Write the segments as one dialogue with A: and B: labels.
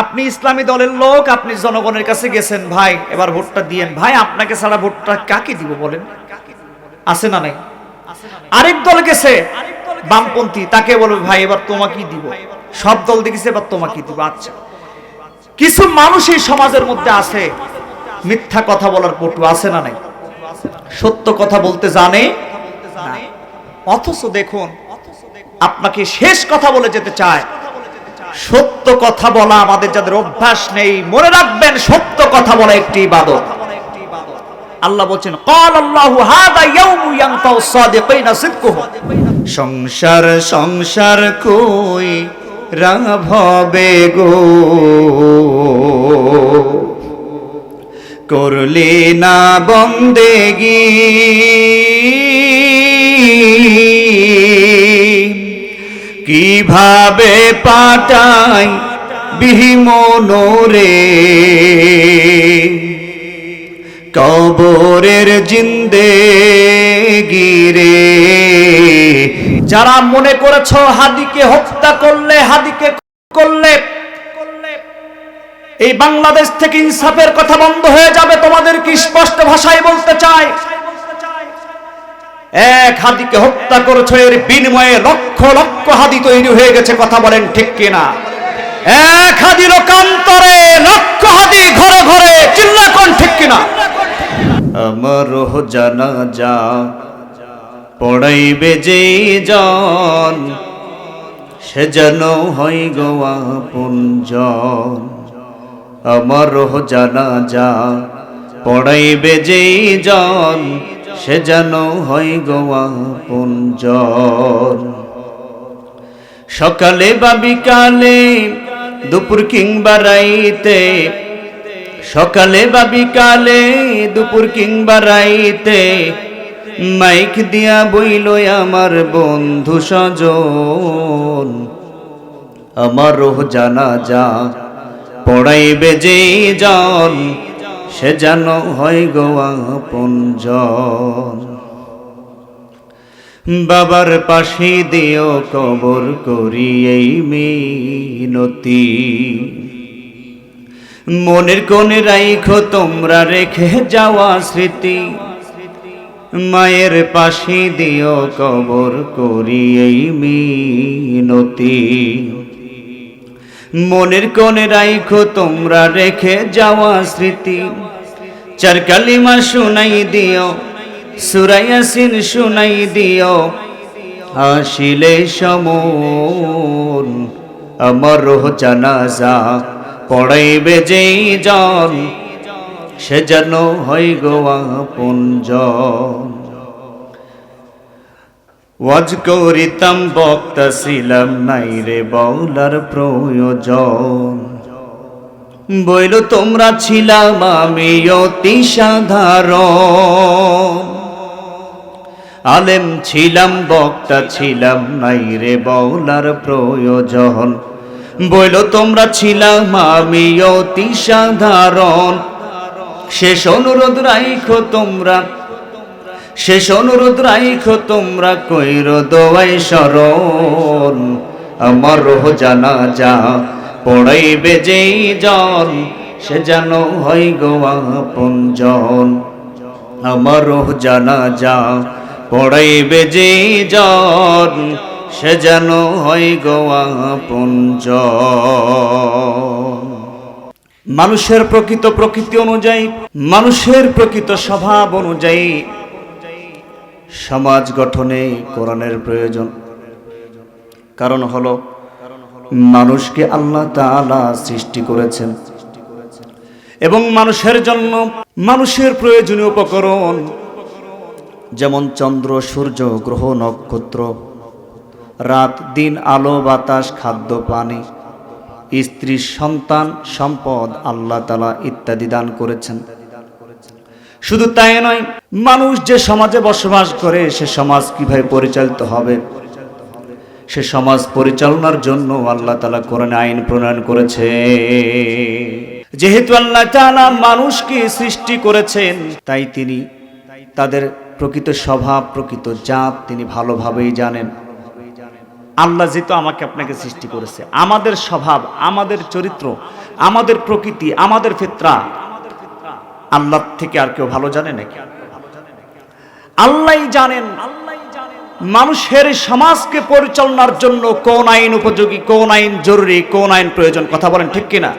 A: আপনি ইসলামী দলের লোক, আপনি জনগণের কাছে গেছেন, ভাই এবার ভোটটা দিয়েন। ভাই আপনাকে ছাড়া ভোটটা কাকে দিব বলেন? আছে না নাই? আরেক দল গেছে বামপন্থী, তাকে বলবে ভাই এবার তোমাকেই দিব। সব দল দেখেছে এবার তোমাকেই দিব। আচ্ছা, কিছু মানুষ এই সমাজের মধ্যে আছে মিথ্যা কথা বলার পটু, আছে না নাই? সত্য কথা বলতে জানে না, অথচ দেখুন আপনাকে শেষ কথা বলে যেতে চায়। সত্য কথা বলা আমাদের যাদের অভ্যাস নেই, মনে রাখবেন সত্য কথা বলা একটি ইবাদত। আল্লাহ বলছেন ক্বালাল্লাহু হাযা ইয়াউমু ইয়ানফাউ সাদিকিনা সিদকুহুম।
B: সংসার সংসার কই রাভবে গো, করলে না বন্দেগি, কিভাবে পাঠাই বিহিমনোরে, কবরের জিন্দেগি রে।
A: যারা মনে করেছো হাদিকে হত্যা করলে, হাদিকে করলে এই বাংলাদেশ থেকে ইনসাফের কথা বন্ধ হয়ে যাবে, তোমাদেরকে স্পষ্ট ভাষায় বলতে চাই, এক হাদিকে হত্যা করেছো, এর বিনিময়ে লক্ষ লক্ষ হাদি তৈরি হয়ে গেছে। কথা বলেন ঠিক কিনা? এক হাদি লোকান্তরে লক্ষ হাদি ঘরে ঘরে, চিল্লা কোন ঠিক কিনা?
B: আমার জানাজা পড়াইবে যে জন, সে যেন হয় গো আপনজন। আমার জানাজা পড়াইবে যে জন, সে যেন হয় গো আপনজন। সকালে বা বিকালে, দুপুর কিংবা রাইতে, সকালে বা বিকালে, দুপুর কিংবা রাইতে, মাইক দিয়া বইল আমার বন্ধু স্বজন। আমার জানাজা পড়াইবে যে জন, সে যেন হয় গো আপনজন। বাবার পাশে দিও কবর করি এই মিনতি, মনের কোণে রাইখো তোমরা রেখে যাওয়া স্মৃতি। মায়ের পাশে দিও কবর করি এই মিনতি, মনের কোণে রাইখো তোমরা রেখে যাওয়া স্মৃতি। চার কালিমা শুনাই দিও, সূরা ইয়াসিন শুনাই দিও, আসিলে সমন। আমার জানাজা পড়াইবে যেই জন, সে যেন হয় গো আপনজন। ওয়াজ করিতাম বক্তা ছিলাম নাই রে বলার প্রয়োজন। বইল তোমরা ছিলাম আমি অতি সাধারণ, আলেম ছিলাম বক্তা ছিলাম নাই রে বলার প্রয়োজন। বইল তোমরা ছিলাম আমি অতি সাধারণ, শেষ অনুরোধ রাইখো তোমরা, শেষ অনুরোধ রাইখো তোমরা, কইর দোয়াই শরণ। আমার জানাজা পড়াইবে যেই জন, সে যেন হয় গো আপনজন। আমার জানাজা পড়াইবে যেই জন, সে যেন হয় গো আপনজন।
A: মানুষের প্রকৃত প্রকৃতি অনুযায়ী, মানুষের প্রকৃত স্বভাব অনুযায়ী
B: সমাজ গঠনে কোরআনের প্রয়োজন। কারণ হলো মানুষকে আল্লাহ তাআলা সৃষ্টি করেছেন
A: এবং মানুষের জন্য মানুষের প্রয়োজনীয় উপকরণ
B: যেমন চন্দ্র, সূর্য, গ্রহ, নক্ষত্র, রাত দিন, আলো বাতাস, খাদ্য পানি, স্ত্রী, সন্তান, সম্পদ আল্লাহ তাআলা ইত্যাদি দান করেছেন।
A: শুধু তাই নয়, মানুষ যে সমাজে বসবাস করে সে সমাজ কিভাবে পরিচালিত হবে, সে সমাজ পরিচালনার জন্য আল্লাহ তাআলা কোরআনে আইন প্রণয়ন করেছে। যেহেতু আল্লাহ তাআলা মানুষকে সৃষ্টি করেছেন, তাই তিনি তাদের প্রকৃত স্বভাব, প্রকৃত জাত তিনি ভালোভাবেই জানেন। আল্লাহ যেহেতু আমাকে আপনাকে সৃষ্টি করেছে, আমাদের স্বভাব, আমাদের চরিত্র, আমাদের প্রকৃতি, আমাদের ফিতরা আল্লাহ থেকে আর কেউ ভালো জানে নাকি? আল্লাহই জানেন মানুষের সমাজকে পরিচালনার জন্য কোন আইন উপযোগী, কোন আইন জরুরি, কোন আইন প্রয়োজন। কথা বলেন ঠিক কিনা?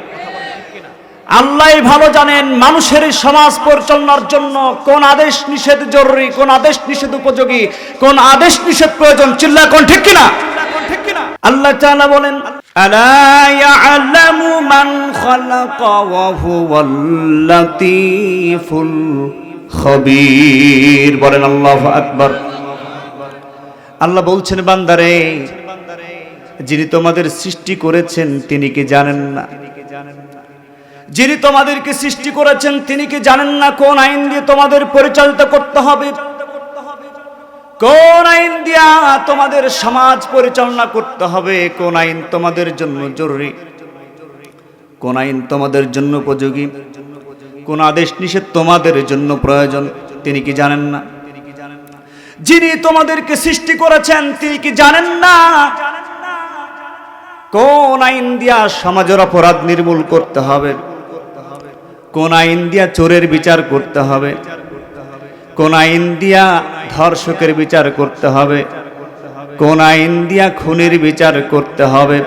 A: আল্লাহই ভালো জানেন মানুষের সমাজ পরিচালনার জন্য কোন আদেশ নিষেধ জরুরি, কোন আদেশ নিষেধ উপযোগী, কোন আদেশ নিষেধ প্রয়োজন। চিল্লা কোন ঠিক কিনা? আল্লাহ তাআলা বলেন, আলা ইয়ালামু মান খালাকা ওয়া হুয়াল লাতীফুল খবীর। বলেন আল্লাহু আকবার। আল্লাহ বলছেন, বান্দারে, যিনি তোমাদের সৃষ্টি করেছেন তিনি কি জানেন না? যিনি তোমাদেরকে সৃষ্টি করেছেন তিনি কি জানেন না কোন আইন দিয়ে তোমাদের পরিচালিত করতে হবে, কোন আইন দিয়া তোমাদের সমাজ পরিচালনা করতে হবে, কোন আইন তোমাদের জন্য জরুরি, কোন আইন তোমাদের জন্য উপযোগী, কোন আদেশ নিষেধ তোমাদের জন্য প্রয়োজন, তিনি কি জানেন না? যিনি তোমাদেরকে সৃষ্টি করেছেন তিনি কি জানেন না কোন আইন দিয়া সমাজের অপরাধ নির্মূল করতে হবে, কোন আইন দিয়া চোরের বিচার করতে হবে, কোন আইন দিয়া ধর্ষকের বিচার করতে হবে, কোন আইন দিয়া খুনের বিচার করতে হবে।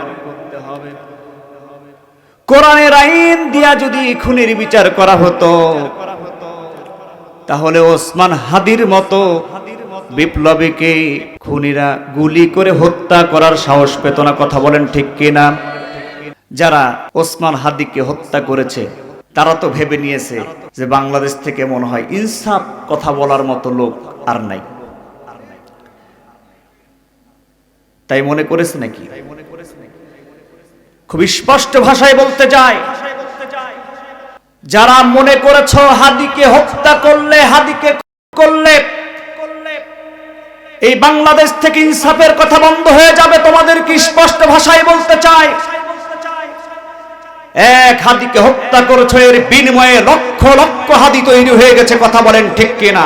A: কোরআনের আইন দিয়া যদি খুনের বিচার করা হতো তাহলে ওসমান হাদির মতো বিপ্লবীকে খুনিরা গুলি করে হত্যা করার সাহস পেত না। কথা বলেন ঠিক কিনা? যারা ওসমান হাদিকে হত্যা করেছে তারা তো ভেবে নিয়েছে যে বাংলাদেশ থেকে মনে হয় ইনসাফ কথা বলার মতো লোক আর নাই, তাই মনে করেছে নাকি? খুব স্পষ্ট ভাষায় বলতে যায়, যারা মনে করেছ হাদিকে হত্যা করলে, হাদিকে করলে এই বাংলাদেশ থেকে ইনসাফের কথা বন্ধ হয়ে যাবে, তোমাদেরকে স্পষ্ট ভাষায় বলতে চাই, এক হাদিকে হত্যা করেছ, এর বিনিময়ে লক্ষ লক্ষ হাদি তৈরি হয়ে গেছে। কথা বলেন ঠিক কিনা?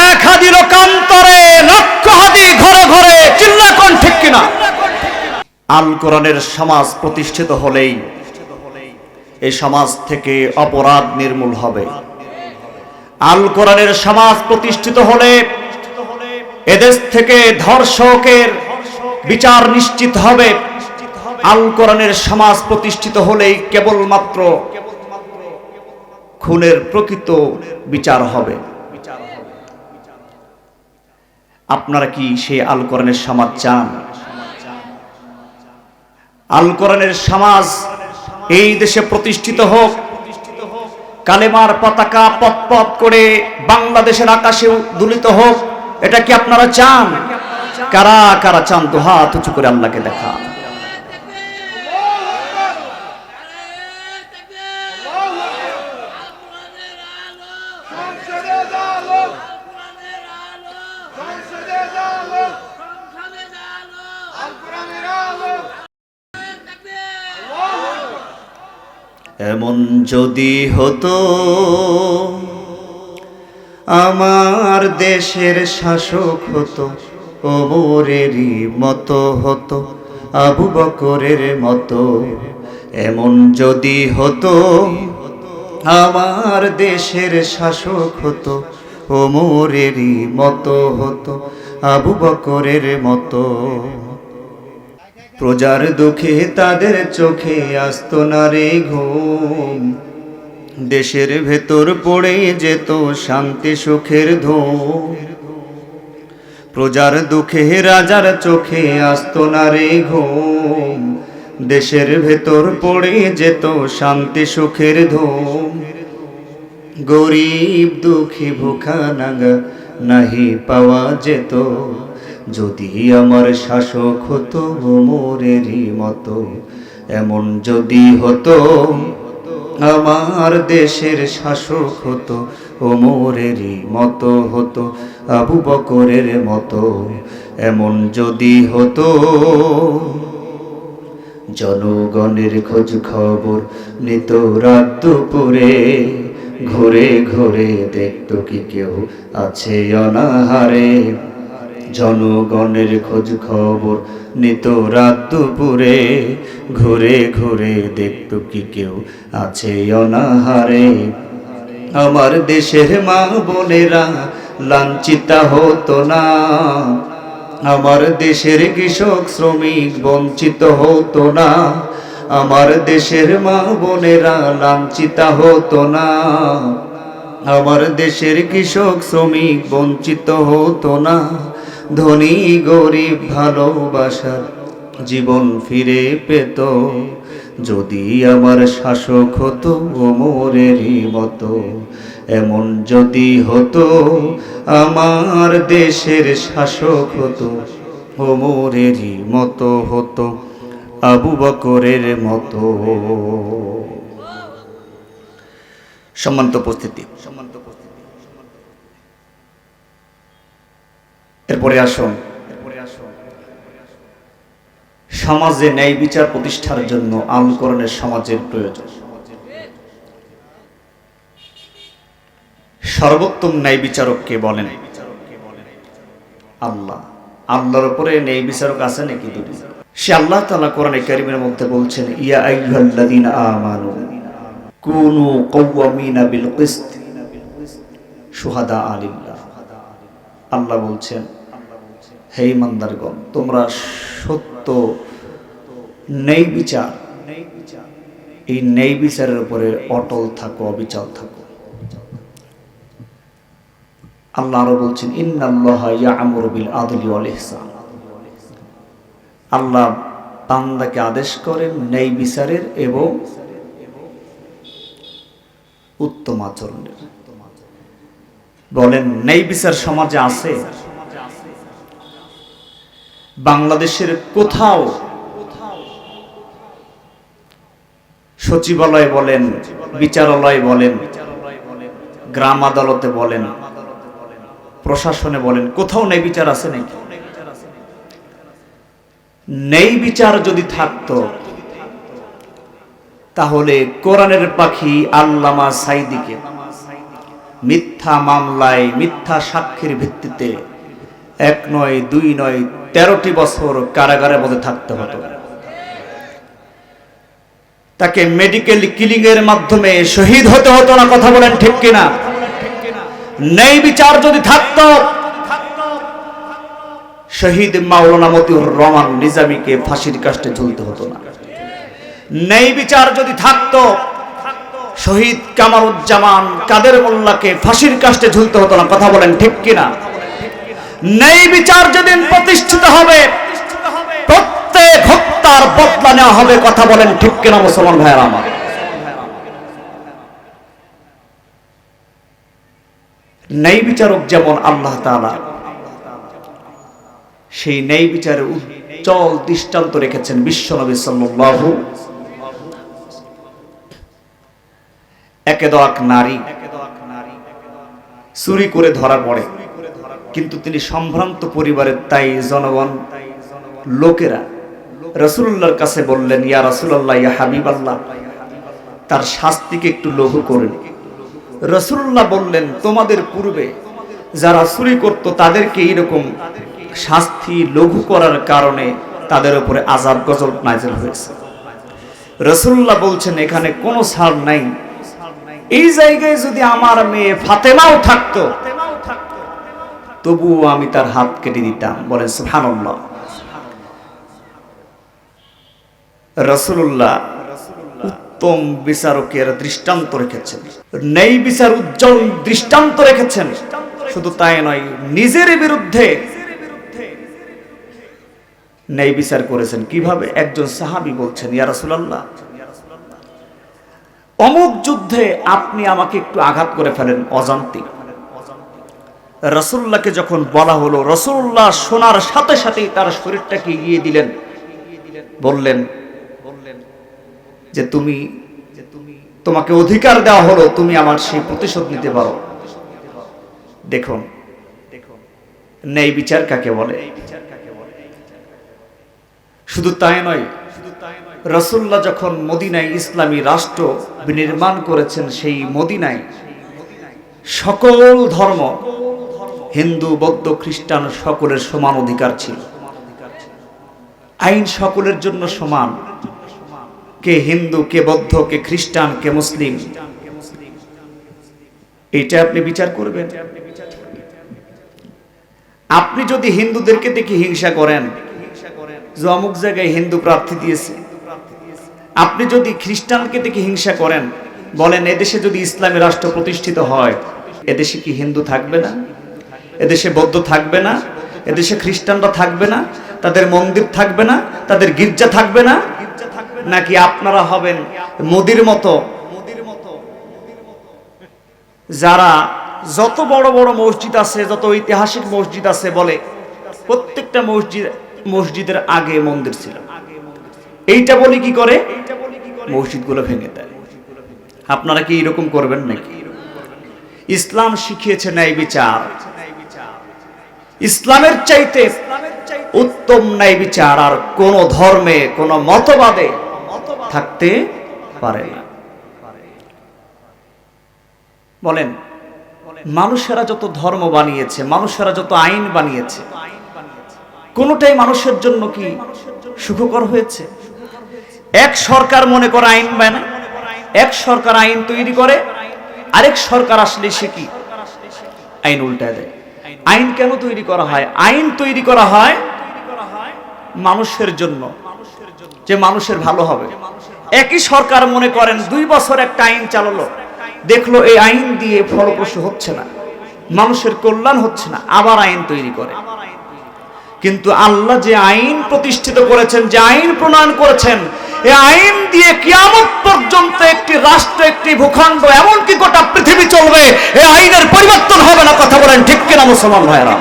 A: এক হাদি লোকান্তরে লক্ষ হাদি ঘরে ঘরে। চিল্লা কোন ঠিক কিনা? আল কোরআনের সমাজ প্রতিষ্ঠিত হলেই এই সমাজ থেকে অপরাধ নির্মূল হবে। আল কোরআনের সমাজ প্রতিষ্ঠিত হলে এদেশ থেকে ধর্ষকের বিচার নিশ্চিত হবে। আল কোরআনের সমাজ প্রতিষ্ঠিত হলেই কেবলমাত্র খুনের প্রকৃত বিচার হবে। আপনারা কি সেই আল কোরআনের সমাজ চান? আল কোরআনের সমাজ এই দেশে প্রতিষ্ঠিত হোক, কালেমার পতাকা পথ করে বাংলাদেশের আকাশে উদ্দোলিত হোক, এটা কি আপনারা চান? কারা কারা চান? তো হাত উঁচু করে আল্লাহকে দেখা। এমন যদি হতো আমার দেশের শাসক হতো, ওমরেরই মতো হতো, আবু বকরের মতো। এমন যদি হতো আমার দেশের শাসক হতো, ওমরেরই মতো হতো, আবু বকরের মতো। প্রজার দুঃখে তাদের চোখে আসতো না রে ঘুম, দেশের ভেতর পড়ে যেত শান্তি সুখের ধুম। প্রজার দুঃখে রাজার চোখে আসতো না রে ঘুম, দেশের ভেতর পড়ে যেত শান্তি সুখের ধুম। গরিব দুঃখী ভুখা নাঙ্গা নাহি পাওয়া যেত, যদি আমার শাসক হতো ওমরেরই মতো। এমন যদি হতো আমার দেশের শাসক হতো, ওমরেরই মতো হতো, আবু বকরের মতো। এমন যদি হতো জনগণের খোঁজ খবর নিত রাত দুপুরে, ঘুরে ঘুরে দেখতো কি কেউ আছে অনাহারে।
B: জনগণের খোঁজ খবর নিত রাত দুপুরে, ঘুরে ঘুরে দেখতো কি কেউ আছে অনাহারে। আমার দেশের মা বোনেরা লাঞ্ছিতা হতো না, আমার দেশের কৃষক শ্রমিক বঞ্চিত হতো না, আমার দেশের মা বোনেরা লাঞ্ছিতা হতো না, আমার দেশের কৃষক শ্রমিক বঞ্চিত হতো না। ধনী গরিব ভালোবাসার জীবন ফিরে পেত, যদি আমার শাসক হতো ওমরেরই মতো। এমন যদি হতো আমার দেশের শাসক হতো ওমরেরই মতো, হতো আবু বকরের মতো। সম্মানিত উপস্থিতি, এরপরে আসুন সমাজে ন্যায় বিচার প্রতিষ্ঠার জন্য আল কোরআনের সমাজের প্রয়োজন। সর্বোত্তম ন্যায় বিচারককে বলেন আল্লাহ। আল্লাহর উপরে ন্যায় বিচারক আছে নাকি দুটি? সে আল্লাহ তাআলা কোরআনে কারীমের মধ্যে বলছেন, ইয়া আইয়ুহাল্লাযীনা আমানু কুনু কওয়ামিনা বিল কিসত শুহাদা লিল্লাহ। আল্লাহ বলছেন, হে ইমানদারগণ, তোমরা সত্য ন্যায় বিচার, এই ন্যায় বিচারের উপরে অটল থাকো, অবিচল থাকো। আল্লাহ আরো বলছেন, ইন্নাল্লাহা ইয়া'মুরু বিল আদলি ওয়াল ইহসান। আল্লাহ বান্দাকে আদেশ করেন ন্যায় বিচারের এবং উত্তম আচরণের। বলেন ন্যায় বিচার সমাজে আছে? বাংলাদেশের কোথাও সচিবালয় বলেন, বিচারালয় বলেন, গ্রাম আদালতে বলেন, প্রশাসনে বলেন, কোথাও ন্যায় বিচার আছে নাকি? ন্যায় বিচার যদি থাকতো তাহলে কোরআনের পাখি আল্লামা সাঈদীকে মিথ্যা মামলায় মিথ্যা সাক্ষীর ভিত্তিতে 1 নয় 2 নয় 13টি বছর কারাগারে মধ্যে থাকতে হতো। তাকে মেডিকেল কিলিং এর মাধ্যমে শহীদ হতে হতো না। কথা বলেন ঠিক কিনা? ন্যায় বিচার যদি থাকতো শহীদ মাওলানা মতিউর রহমান নিজামীকে ফাঁসির কাস্টে ঝুলতে হতো না। ন্যায় বিচার যদি থাকতো শহীদ কামারুজ্জামান কাদের মোল্লাকে ফাঁসির কাস্টে ঝুলতে হতো না। কথা বলেন ঠিক কিনা? ন্যায় বিচার যেদিন প্রতিষ্ঠিত হবে প্রত্যেক হত্যার বদলা নেওয়া হবে। কথা বলেন ঠিক কিনা মুসলমান ভাইয়েরা আমার? ন্যায় বিচারক যেমন আল্লাহ তাআলা, সেই ন্যায় বিচারের উজ্জ্বল দৃষ্টান্ত রেখেছেন বিশ্বনবী সাল্লাল্লাহু। একেদক নারী চুরি করে ধরা পড়ে, কিন্তু তিনি সম্ভ্রান্ত পরিবারের, তাই জনগণ লোকেরা রাসূলুল্লাহর কাছে বললেন, ইয়া রাসূলুল্লাহ, ইয়া হাবিবাল্লাহ, তার শাস্তিকে একটু লঘু করুন। রাসূলুল্লাহ বললেন, তোমাদের পূর্বে যারা চুরি করত তাদেরকে এইরকম শাস্তি লঘু করার কারণে তাদের উপরে আযাব গজব নাযিল হয়েছে। রাসূলুল্লাহ বলছেন, এখানে কোনো ছাড় নাই। এই জায়গায় যদি আমার মেয়ে ফাতেমাও থাকতো তবুও আমি তার হাত কেটে দিতাম। বলেন সুবহানাল্লাহ। রাসূলুল্লাহ উত্তম বিচারকের দৃষ্টান্ত রেখেছেন, ন্যায় বিচার উজ্জ্বল দৃষ্টান্ত রেখেছেন। শুধু তাই নয়, নিজের বিরুদ্ধে ন্যায় বিচার করেছেন। কিভাবে? একজন সাহাবী বলছেন, ইয়া রাসূলুল্লাহ, অমুক যুদ্ধে আপনি আমাকে একটু আঘাত করে ফেলেন অজান্তে। রাসূলুল্লাহকে যখন বলা হলো, রাসূলুল্লাহ শোনার সাথে সাথেই তার শরীরটাকে এগিয়ে দিলেন, বললেন যে তোমাকে অধিকার দেওয়া হলো, তুমি আমার সেই প্রতিশোধ নিতে পারো। দেখুন ন্যায় বিচার কাকে বলে। শুধু তাই নয়, রাসূলুল্লাহ যখন মদিনায় ইসলামী রাষ্ট্র বিনির্মাণ করেছেন, সেই মদিনায় সকল ধর্ম হিন্দু বৌদ্ধ খ্রিস্টান সকলের সমান অধিকার ছিল। আইন সকলের জন্য সমান, কে হিন্দু, কে বৌদ্ধ, কে খ্রিস্টান, কে মুসলিম, এটা আপনি বিচার করবেন। আপনি যদি হিন্দুদেরকে দেখে হিংসা করেন যে অমুক জায়গায় হিন্দু প্রার্থী দিয়েছে, আপনি যদি খ্রিস্টানকে দেখে হিংসা করেন, বলেন এদেশে যদি ইসলামী রাষ্ট্র প্রতিষ্ঠিত হয় এদেশে কি হিন্দু থাকবে না, এদেশে বৌদ্ধ থাকবে না, এদেশে খ্রিস্টানরা থাকবে না, তাদের মন্দির থাকবে না, তাদের গির্জা থাকবে না? নাকি আপনারা হবেন মোদির মতো, যারা যত বড় বড় মসজিদ আছে, যত ঐতিহাসিক মসজিদ আছে, বলে প্রত্যেকটা মসজিদের আগে মন্দির ছিল, এইটা বলি কি করে মসজিদগুলো ভেঙে দেয়। আপনারা কি এরকম করবেন নাকি? ইসলাম শিখিয়েছে ন্যায় বিচার। ইসলামের চাইতে উত্তম ন্যায় বিচার আর কোন ধর্মে, কোন মতবাদে থাকতে পারে না। বলেন, মানুষেরা যত ধর্ম বানিয়েছে, মানুষেরা যত আইন বানিয়েছে, কোনটাই মানুষের জন্য কি সুখকর হয়েছে? এক সরকার মনে করে আইন বানায়, এক সরকার আইন তৈরি করে, আরেক সরকার আসলে সে কি আইন উল্টায় দেয়। আইন কেন তৈরি করা হয়? আইন তৈরি করা হয় মানুষের জন্য, যে মানুষের ভালো হবে। একই সরকার মনে করেন 2 বছর একটা আইন চালালো, দেখলো এই আইন দিয়ে ফলপ্রসূ হচ্ছে না, মানুষের কল্যাণ হচ্ছে না, আবার আইন তৈরি করে। কিন্তু আল্লাহ যে আইন প্রতিষ্ঠিত করেছেন, যে আইন প্রণয়ন করেছেন, এই আইন দিয়ে কিয়ামত পর্যন্ত একটি রাষ্ট্র, একটি ভূখণ্ড, এমনকি গোটা পৃথিবী চলবে, এই আইনের পরিবর্তন হবে না। কথা বলেন ঠিক কিনা মুসলমান ভাইরা?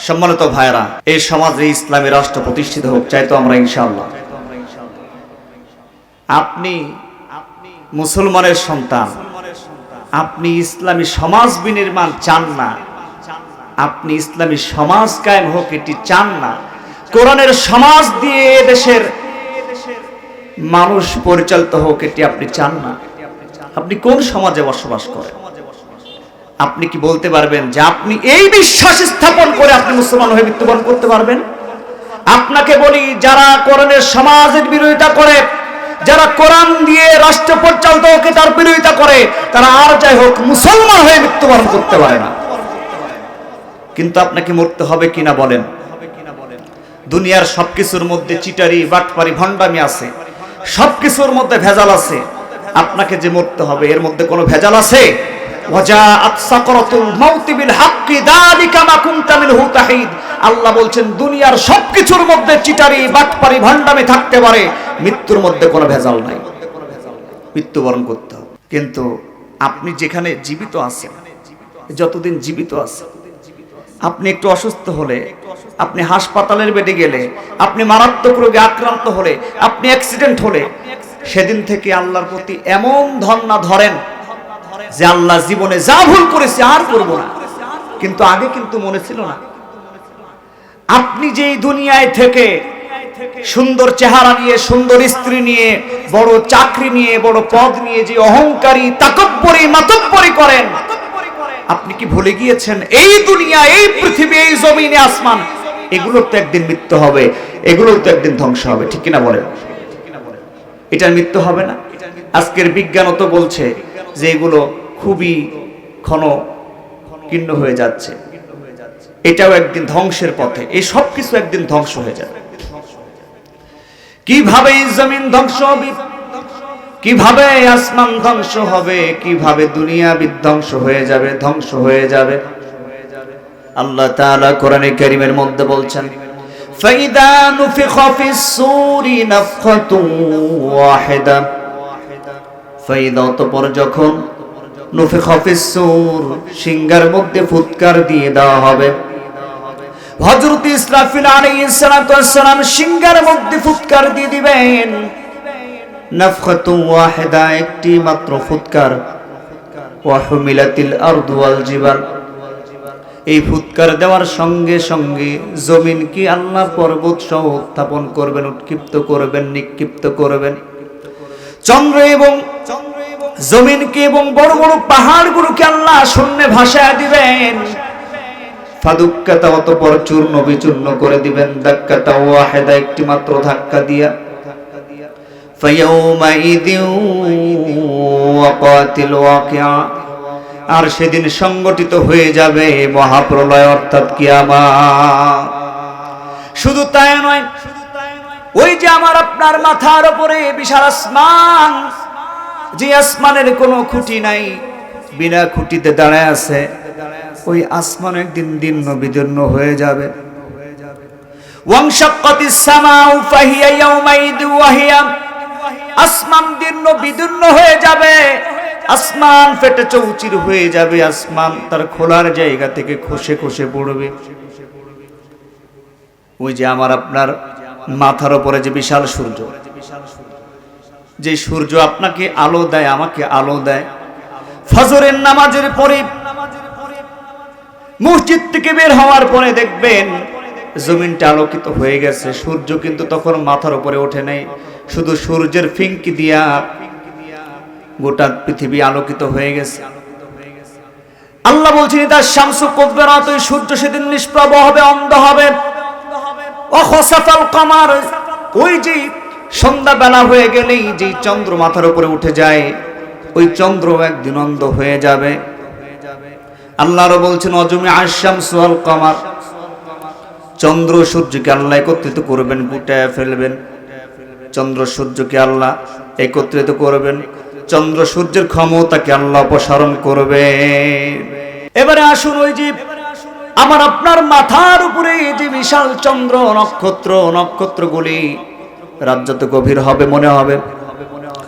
B: সম্মানিত ভাইরা, এই সমাজে ইসলামী রাষ্ট্র প্রতিষ্ঠিত হোক, চাই তো আমরা ইনশাআল্লাহ। আপনি মুসলমানের সন্তান, আপনি ইসলামী সমাজ বিনির্মাণ চান না, আপনি ইসলামী সমাজ কায়েম হোক এটি চান না, কোরআনের সমাজ দিয়ে দেশের মানুষ পরিচালিত হোক এটি আপনি চান না, আপনি কোন সমাজে বসবাস করেন? আপনি কি বলতে পারবেন যে আপনি এই বিশ্বাস স্থাপন করে আপনি মুসলমান হয়ে মৃত্যুবরণ করতে পারবেন? আপনাকে বলি, যারা কোরআনের সমাজের বিরোধিতা করে, যারা কোরআন দিয়ে রাষ্ট্র পরিচালিত হোক তার বিরোধিতা করে, তারা আর যাই হোক মুসলমান হয়ে মৃত্যুবরণ করতে পারে না। কিন্তু আপনাকে মরতে হবে কিনা বলেন? দুনিয়ার সবকিছুর মধ্যে চিটারি, বাটপারি, ভণ্ডামি আছে, সবকিছুর মধ্যে ভেজাল আছে। আপনাকে যে মরতে হবে, এর মধ্যে কোনো ভেজাল আছে? আল্লাহ বলছেন দুনিয়ার সবকিছুর মধ্যে চিটারি, বাটপারি, ভণ্ডামি থাকতে পারে, মৃত্যুর মধ্যে কোনো ভেজাল নাই, মৃত্যুবরণ করতে হবে। কিন্তু আপনি যেখানে জীবিত আছেন, যতদিন জীবিত আছেন, আপনি একটু অসুস্থ হলে, আপনি হাসপাতালের বেডে গেলে, আপনি মারাত্মক রোগে আক্রান্ত হলে, আপনি অ্যাক্সিডেন্ট হলে, সেদিন থেকে আল্লাহর প্রতি এমন ধন্না ধরেন যে আল্লাহ জীবনে যা ভুল করেছে আর করব না। কিন্তু আগে কিন্তু মনে ছিল না। আপনি যেই দুনিয়ায় থেকে সুন্দর চেহারা নিয়ে, সুন্দর স্ত্রী নিয়ে, বড় চাকরি নিয়ে, বড় পদ নিয়ে যে অহংকারী, তাকব্বরি, মাতব্বরি করেন, আপনি কি ভুলে গিয়েছেন এই দুনিয়া, এই পৃথিবী, এই জমিনে, আসমান, এগুলোর তো একদিন মৃত্যু হবে, এগুলোর তো একদিন ধ্বংস হবে, ঠিক কিনা বলেন? এটার মৃত্যু হবে না? আজকের বিজ্ঞানও তো বলছে যে এগুলো খুবই ক্ষীণ হয়ে যাচ্ছে, এটাও একদিন ধ্বংসের পথে, এই সব কিছু একদিন ধ্বংস হয়ে যাবে। কিভাবে এই জমিন ধ্বংস হবে, কিভাবে আসমান ধ্বংস হবে, কিভাবে দুনিয়া বিধ্বংস হয়ে যাবে, ধ্বংস হয়ে যাবে। আল্লাহ তাআলা কোরআনে কারীমের মধ্যে বলছেন, ফাইদা নুফিখা ফিস সূরি নাফখাতুন ওয়াহিদা, ফাইদা, অতঃপর যখন, নুফিখা ফিস সূর, সিংহার মধ্যে ফুৎকার দিয়ে দেওয়া হবে। হযরত ইসরাফিল আলাইহিস সালাতু ওয়াস সালাম সিংহার মধ্যে ফুৎকার দিয়ে দিবেন। নাফখাতুন ওয়াহিদা, একটি মাত্র ফুৎকার। ওয়া হুমিলাতিল আরদু ওয়াল জিবাল, এই ফুৎকার দেওয়ার সঙ্গে সঙ্গে জমিন কি আল্লাহ পর্বত সহ উত্থাপন করবেন, উৎক্ষিপ্ত করবেন, নিক্ষিপ্ত করবেন। চন্দ্র এবং জমিনকে এবং বড় বড় পাহাড়গুলোকে আল্লাহ শূন্যে ভাসায় দিবেন। ফাদুক্কাতা, অতঃপর চূর্ণ বিচূর্ণ করে দিবেন, দাক্কাতা ওয়াহিদা, একটি মাত্র ধাক্কা দিয়া। ফায়াউমাইযিন ওয়াকাতিল ওয়াকিআ, আর সেদিন সংগঠিত হয়ে যাবে মহাপ্রলয় অর্থাৎ কিয়ামত। শুধু তাই নয়, ওই যে আমার আপনার মাথার উপরে বিশাল আসমান, যে আসমানের কোনো খুঁটি নাই, বিনা খুঁটিতে দাঁড়ায় আছে, ওই আসমান একদিন দীর্ণ বিদীর্ণ হয়ে যাবে। ওয়ানশাক্কাতিস সামাউ ফাহিয়া ইয়াউমাইযিন ওয়াহিয়া, আসমান দীর্ণ বিদীর্ণ হয়ে যাবে, আসমান ফেটে চৌচির হয়ে যাবে, আসমান তার খোলার জায়গা থেকে খসে খসে পড়বে। ওই যে আমার আপনার মাথার উপরে যে বিশাল সূর্য, যে সূর্য আপনাকে আলো দেয়, আমাকে আলো দেয়, ফজরের নামাজের পরে মসজিদ থেকে বের হওয়ার পরে দেখবেন জমিনটা আলোকিত হয়ে গেছে, সূর্য কিন্তু তখন মাথার উপরে ওঠে নাই, শুধু সূর্যের ফিঙ্কি দিয়া গোটা পৃথিবী আলোকিত হয়ে গেছে। আল্লাহ বলছেন তার শামসু কুবরাত, ওই সূর্য সেদিন নিষ্প্রভ হবে, অন্ধ হবে। ওয়াখাসাফাল কমার, ওই যে সন্ধ্যা বেলা হয়ে গেলেই যে চন্দ্র মাথার উপরে উঠে যায়, ওই চন্দ্র একদিন অন্ধ হয়ে যাবে। আল্লাহও বলছেন অজমি আশ-শামসু ওয়াল কমার, চন্দ্র সূর্যকে আল্লাহ একত্রিত করবেন, গুটায় ফেলবেন। চন্দ্র সূর্যকে আল্লাহ একত্রিত করবেন, চন্দ্র সূর্যের ক্ষমতাকে আল্লাহ অপসারণ করবে। এবারে আসুন, ওই যে আমার আপনার মাথার উপরে যে বিশাল চন্দ্র নক্ষত্র, নক্ষত্রগুলি রাত যত গভীর হবে মনে হবে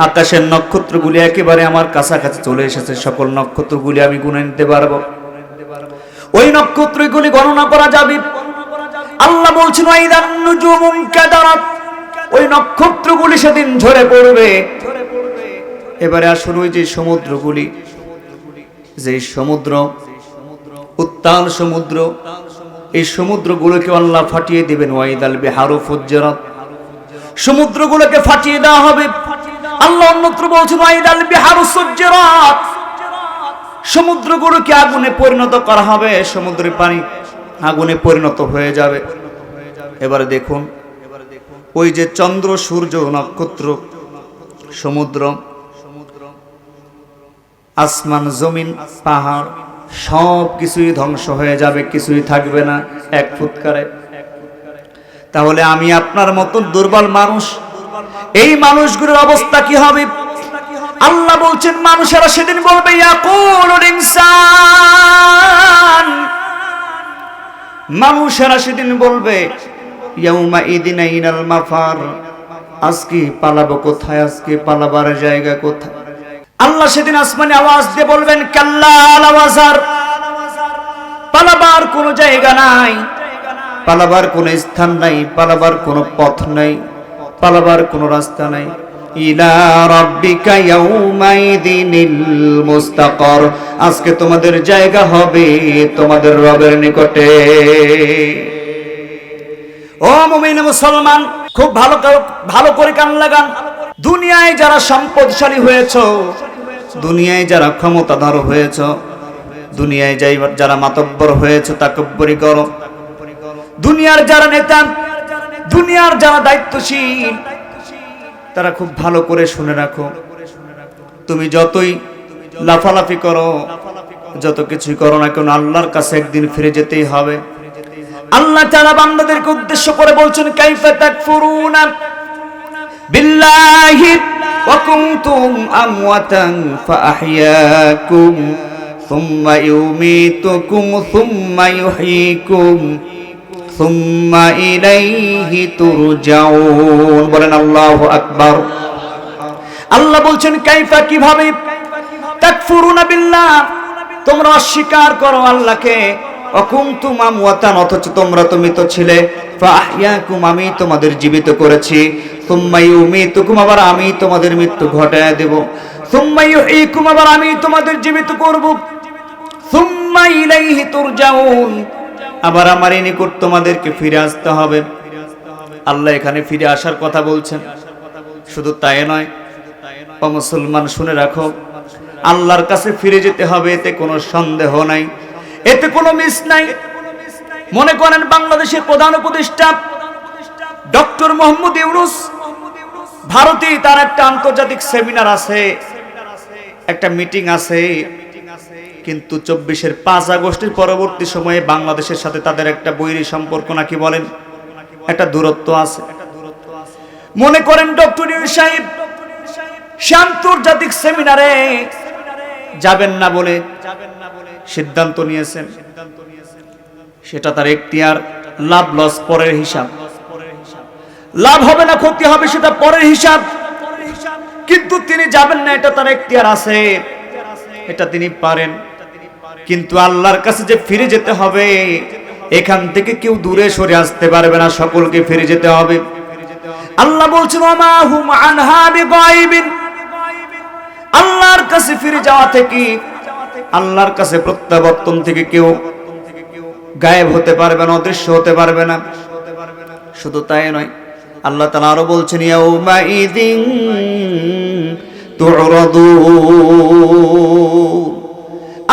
B: আকাশের নক্ষত্রগুলি একেবারে আমার কাছাকাছি চলে এসেছে, সকল নক্ষত্রগুলি আমি গুণে নিতে পারবো, ওই নক্ষত্রগুলি গণনা করা যাবে। আল্লাহ বলছেন ওয়াইদান নুজুমুন কাদারাত, ওই নক্ষত্রগুলি সেদিন ঝরে পড়বে। এবারে আসুন, ওই যে সমুদ্রগুলি, যে সমুদ্র উত্তাল সমুদ্র, এই সমুদ্রগুলোকে আল্লাহ ফাটিয়ে দিবেন। ওয়াইদাল বিহারু ফুজ্জিরাত, সমুদ্রগুলোকে ফাটিয়ে দেওয়া হবে। আল্লাহ অন্যত্র বলছেন ওয়াইদাল বিহারু সুজ্জিরাত, সমুদ্রগুলোকে আগুনে পরিণত করা হবে, সমুদ্রের পানি আগুনে পরিণত হয়ে যাবে। এবারে দেখুন, ওই যে চন্দ্র সূর্য নক্ষত্র সমুদ্র আসমান জমিন পাহাড় সব কিছুই ধ্বংস হয়ে যাবে, কিছুই থাকবে না এক ফুৎকারে। তাহলে আমি আপনার মতো দুর্বল মানুষ, এই মানুষগুলোর অবস্থা কি হবে? আল্লাহ বলছেন মানুষেরা সেদিন বলবে ইয়াকুলুল ইনসান, মানুষেরা সেদিন বলবে ইয়াউমা ইদিন আইনাল মাফার, আজকে পালাবো কোথায়, আজকে পালাবার জায়গা কোথায়? আল্লাহ সেদিন আসমানে আওয়াজ দিয়ে বলবেন কাল্লা লা ওয়াজার, পালাবার কোনো জায়গা নাই, পালাবার কোনো স্থান নাই, পালাবার কোনো পথ নাই, পালাবার কোনো রাস্তা নাই। ইলা রাব্বিকা ইয়াউমাইদিনিল মুস্তাকার, আজকে তোমাদের জায়গা হবে তোমাদের রবের নিকটে। ও মুমিন মুসলমান, খুব ভালো করে কান লাগান। দুনিয়ায় যারা সম্পদশালী হয়েছো, দুনিয়ায় যারা ক্ষমতাধর হয়েছো, দুনিয়ায় যারা মাতব্বর হয়েছে তাকব্বরি করো, দুনিয়ার যারা নেতা, দুনিয়ার যারা দায়িত্বশীল, তারা খুব ভালো করে শুনে রাখো, তুমি যতই লাফালাফি করো, যত কিছুই করো না কেন, আল্লাহর কাছে একদিন ফিরে যেতেই হবে। আল্লাহ তাআলা বান্দাদেরকে উদ্দেশ্য করে বলছেন কাইফা তাকফুরুনা বিল্লাহি ওয়া কুনতুম আমওয়াতান ফাআহইয়াকুম সুম্মা ইউমীতুকুম সুম্মা ইউহয়ীকুম সুম্মা ইলাইহি তুরজাউন। বলেন আল্লাহু আকবার। আল্লাহ বলছেন কাইফা, কিভাবে, তাকফুরুনা বিল্লাহ, তোমরা অস্বীকার করো আল্লাহকে, ওয়া কুনতুম আমওয়াতান, অথচ তোমরা তো মৃত ছিলে, ফাআহইয়াকুম, আমি তোমাদের জীবিত করেছি, সুম্মা ইউমীতুকুম, আবার আমি তোমাদের মৃত্যু ঘটায় দেব, সুম্মা ইউহয়ীকুম, আবার আমি তোমাদের জীবিত করব, সুম্মা ইলাইহি তুরজাউন, আবার আমার নিকট তোমাদেরকে ফিরে আসতে হবে। আল্লাহ এখানে ফিরে আসার কথা বলছেন। শুধু তাই নয়, ও মুসলমান শুনে রাখো, আল্লাহর কাছে ফিরে যেতে হবে, এতে কোনো সন্দেহ নাই, এতে কোনো মিস নাই।
A: মনে করেন বাংলাদেশের প্রধান উপদেষ্টা ডক্টর মোহাম্মদ ইউনূস, ভারতে তার একটা আন্তর্জাতিক সেমিনার আছে, একটা মিটিং আছে, কিন্তু 24-এর 5 আগস্টের পরবর্তী সময়ে বাংলাদেশের সাথে তাদের একটা বৈরী সম্পর্ক নাকি বলেন, একটা দূরত্ব আছে। মনে করেন ডক্টর ইউনূস সাহেব সে আন্তর্জাতিক সেমিনারে যাবেন না বলে সিদ্ধান্ত নিয়েছেন, সেটা তার এখতিয়ার, লাভ লস পরের হিসাব, লাভ হবে না ক্ষতি হবে সেটা পরের হিসাব, কিন্তু তিনি যাবেন না এটা তার এখতিয়ার আছে, এটা তিনি পারেন। কিন্তু আল্লাহর কাছে যে ফিরে যেতে হবে, এখান থেকে কেউ দূরে সরে আসতে পারবে না, সকলকে ফিরে যেতে হবে। আল্লাহ বলছেন ওমা হুম আনহা বিগাইবিন, আল্লাহর কাছে ফিরে যাওয়া থেকে, আল্লাহর কাছে প্রত্যাবর্তন থেকে কেউ গায়েব হতে পারবে না, অদৃশ্য হতে পারবে না। শুধু তাই নয়, আল্লাহ তাআলা আরো বলছেন ইয়াউমা ইযিন তুরাদুন,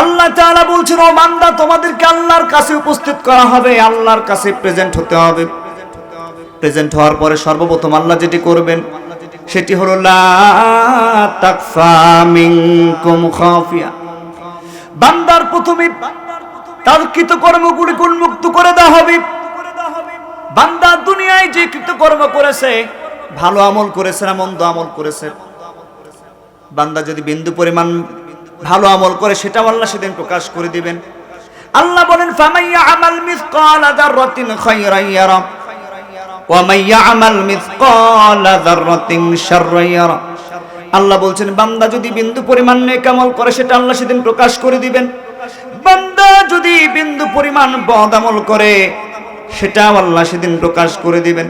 A: আল্লাহ তাআলা বলছেন ও বান্দা তোমাদেরকে আল্লাহর কাছে উপস্থিত করা হবে, আল্লাহর কাছে প্রেজেন্ট হতে হবে। প্রেজেন্ট হওয়ার পরে সর্বপ্রথম আল্লাহ যেটি করবেন সেটি হলো লা তাকফা মিনকুম খাফিয়া, বান্দার প্রথমে তার কৃতকর্মগুলি উন্মুক্ত করে দেওয়া হবে। বান্দা দুনিয়ায় যে কৃতকর্ম করেছে, ভালো আমল করেছে না মন্দ আমল করেছে, বান্দা যদি বিন্দু পরিমাণ ভালো আমল করে সেটাও আল্লাহ সেদিন প্রকাশ করে দিবেন। আল্লাহ বলেন ফামাইয়া আমাল মিসকালা যাররাতিন খায়রান ইয়ারা ওয়া মাইয়া আমাল মিসকালা যাররাতিন শাররান ইয়ারা। আল্লাহ বলছেন বান্দা যদি বিন্দু পরিমাণ নেক আমল করে সেটা আল্লাহ সেদিন প্রকাশ করে দিবেন, বান্দা যদি বিন্দু পরিমাণ বদ আমল করে সেটাও আল্লাহ সেদিন প্রকাশ করে দিবেন।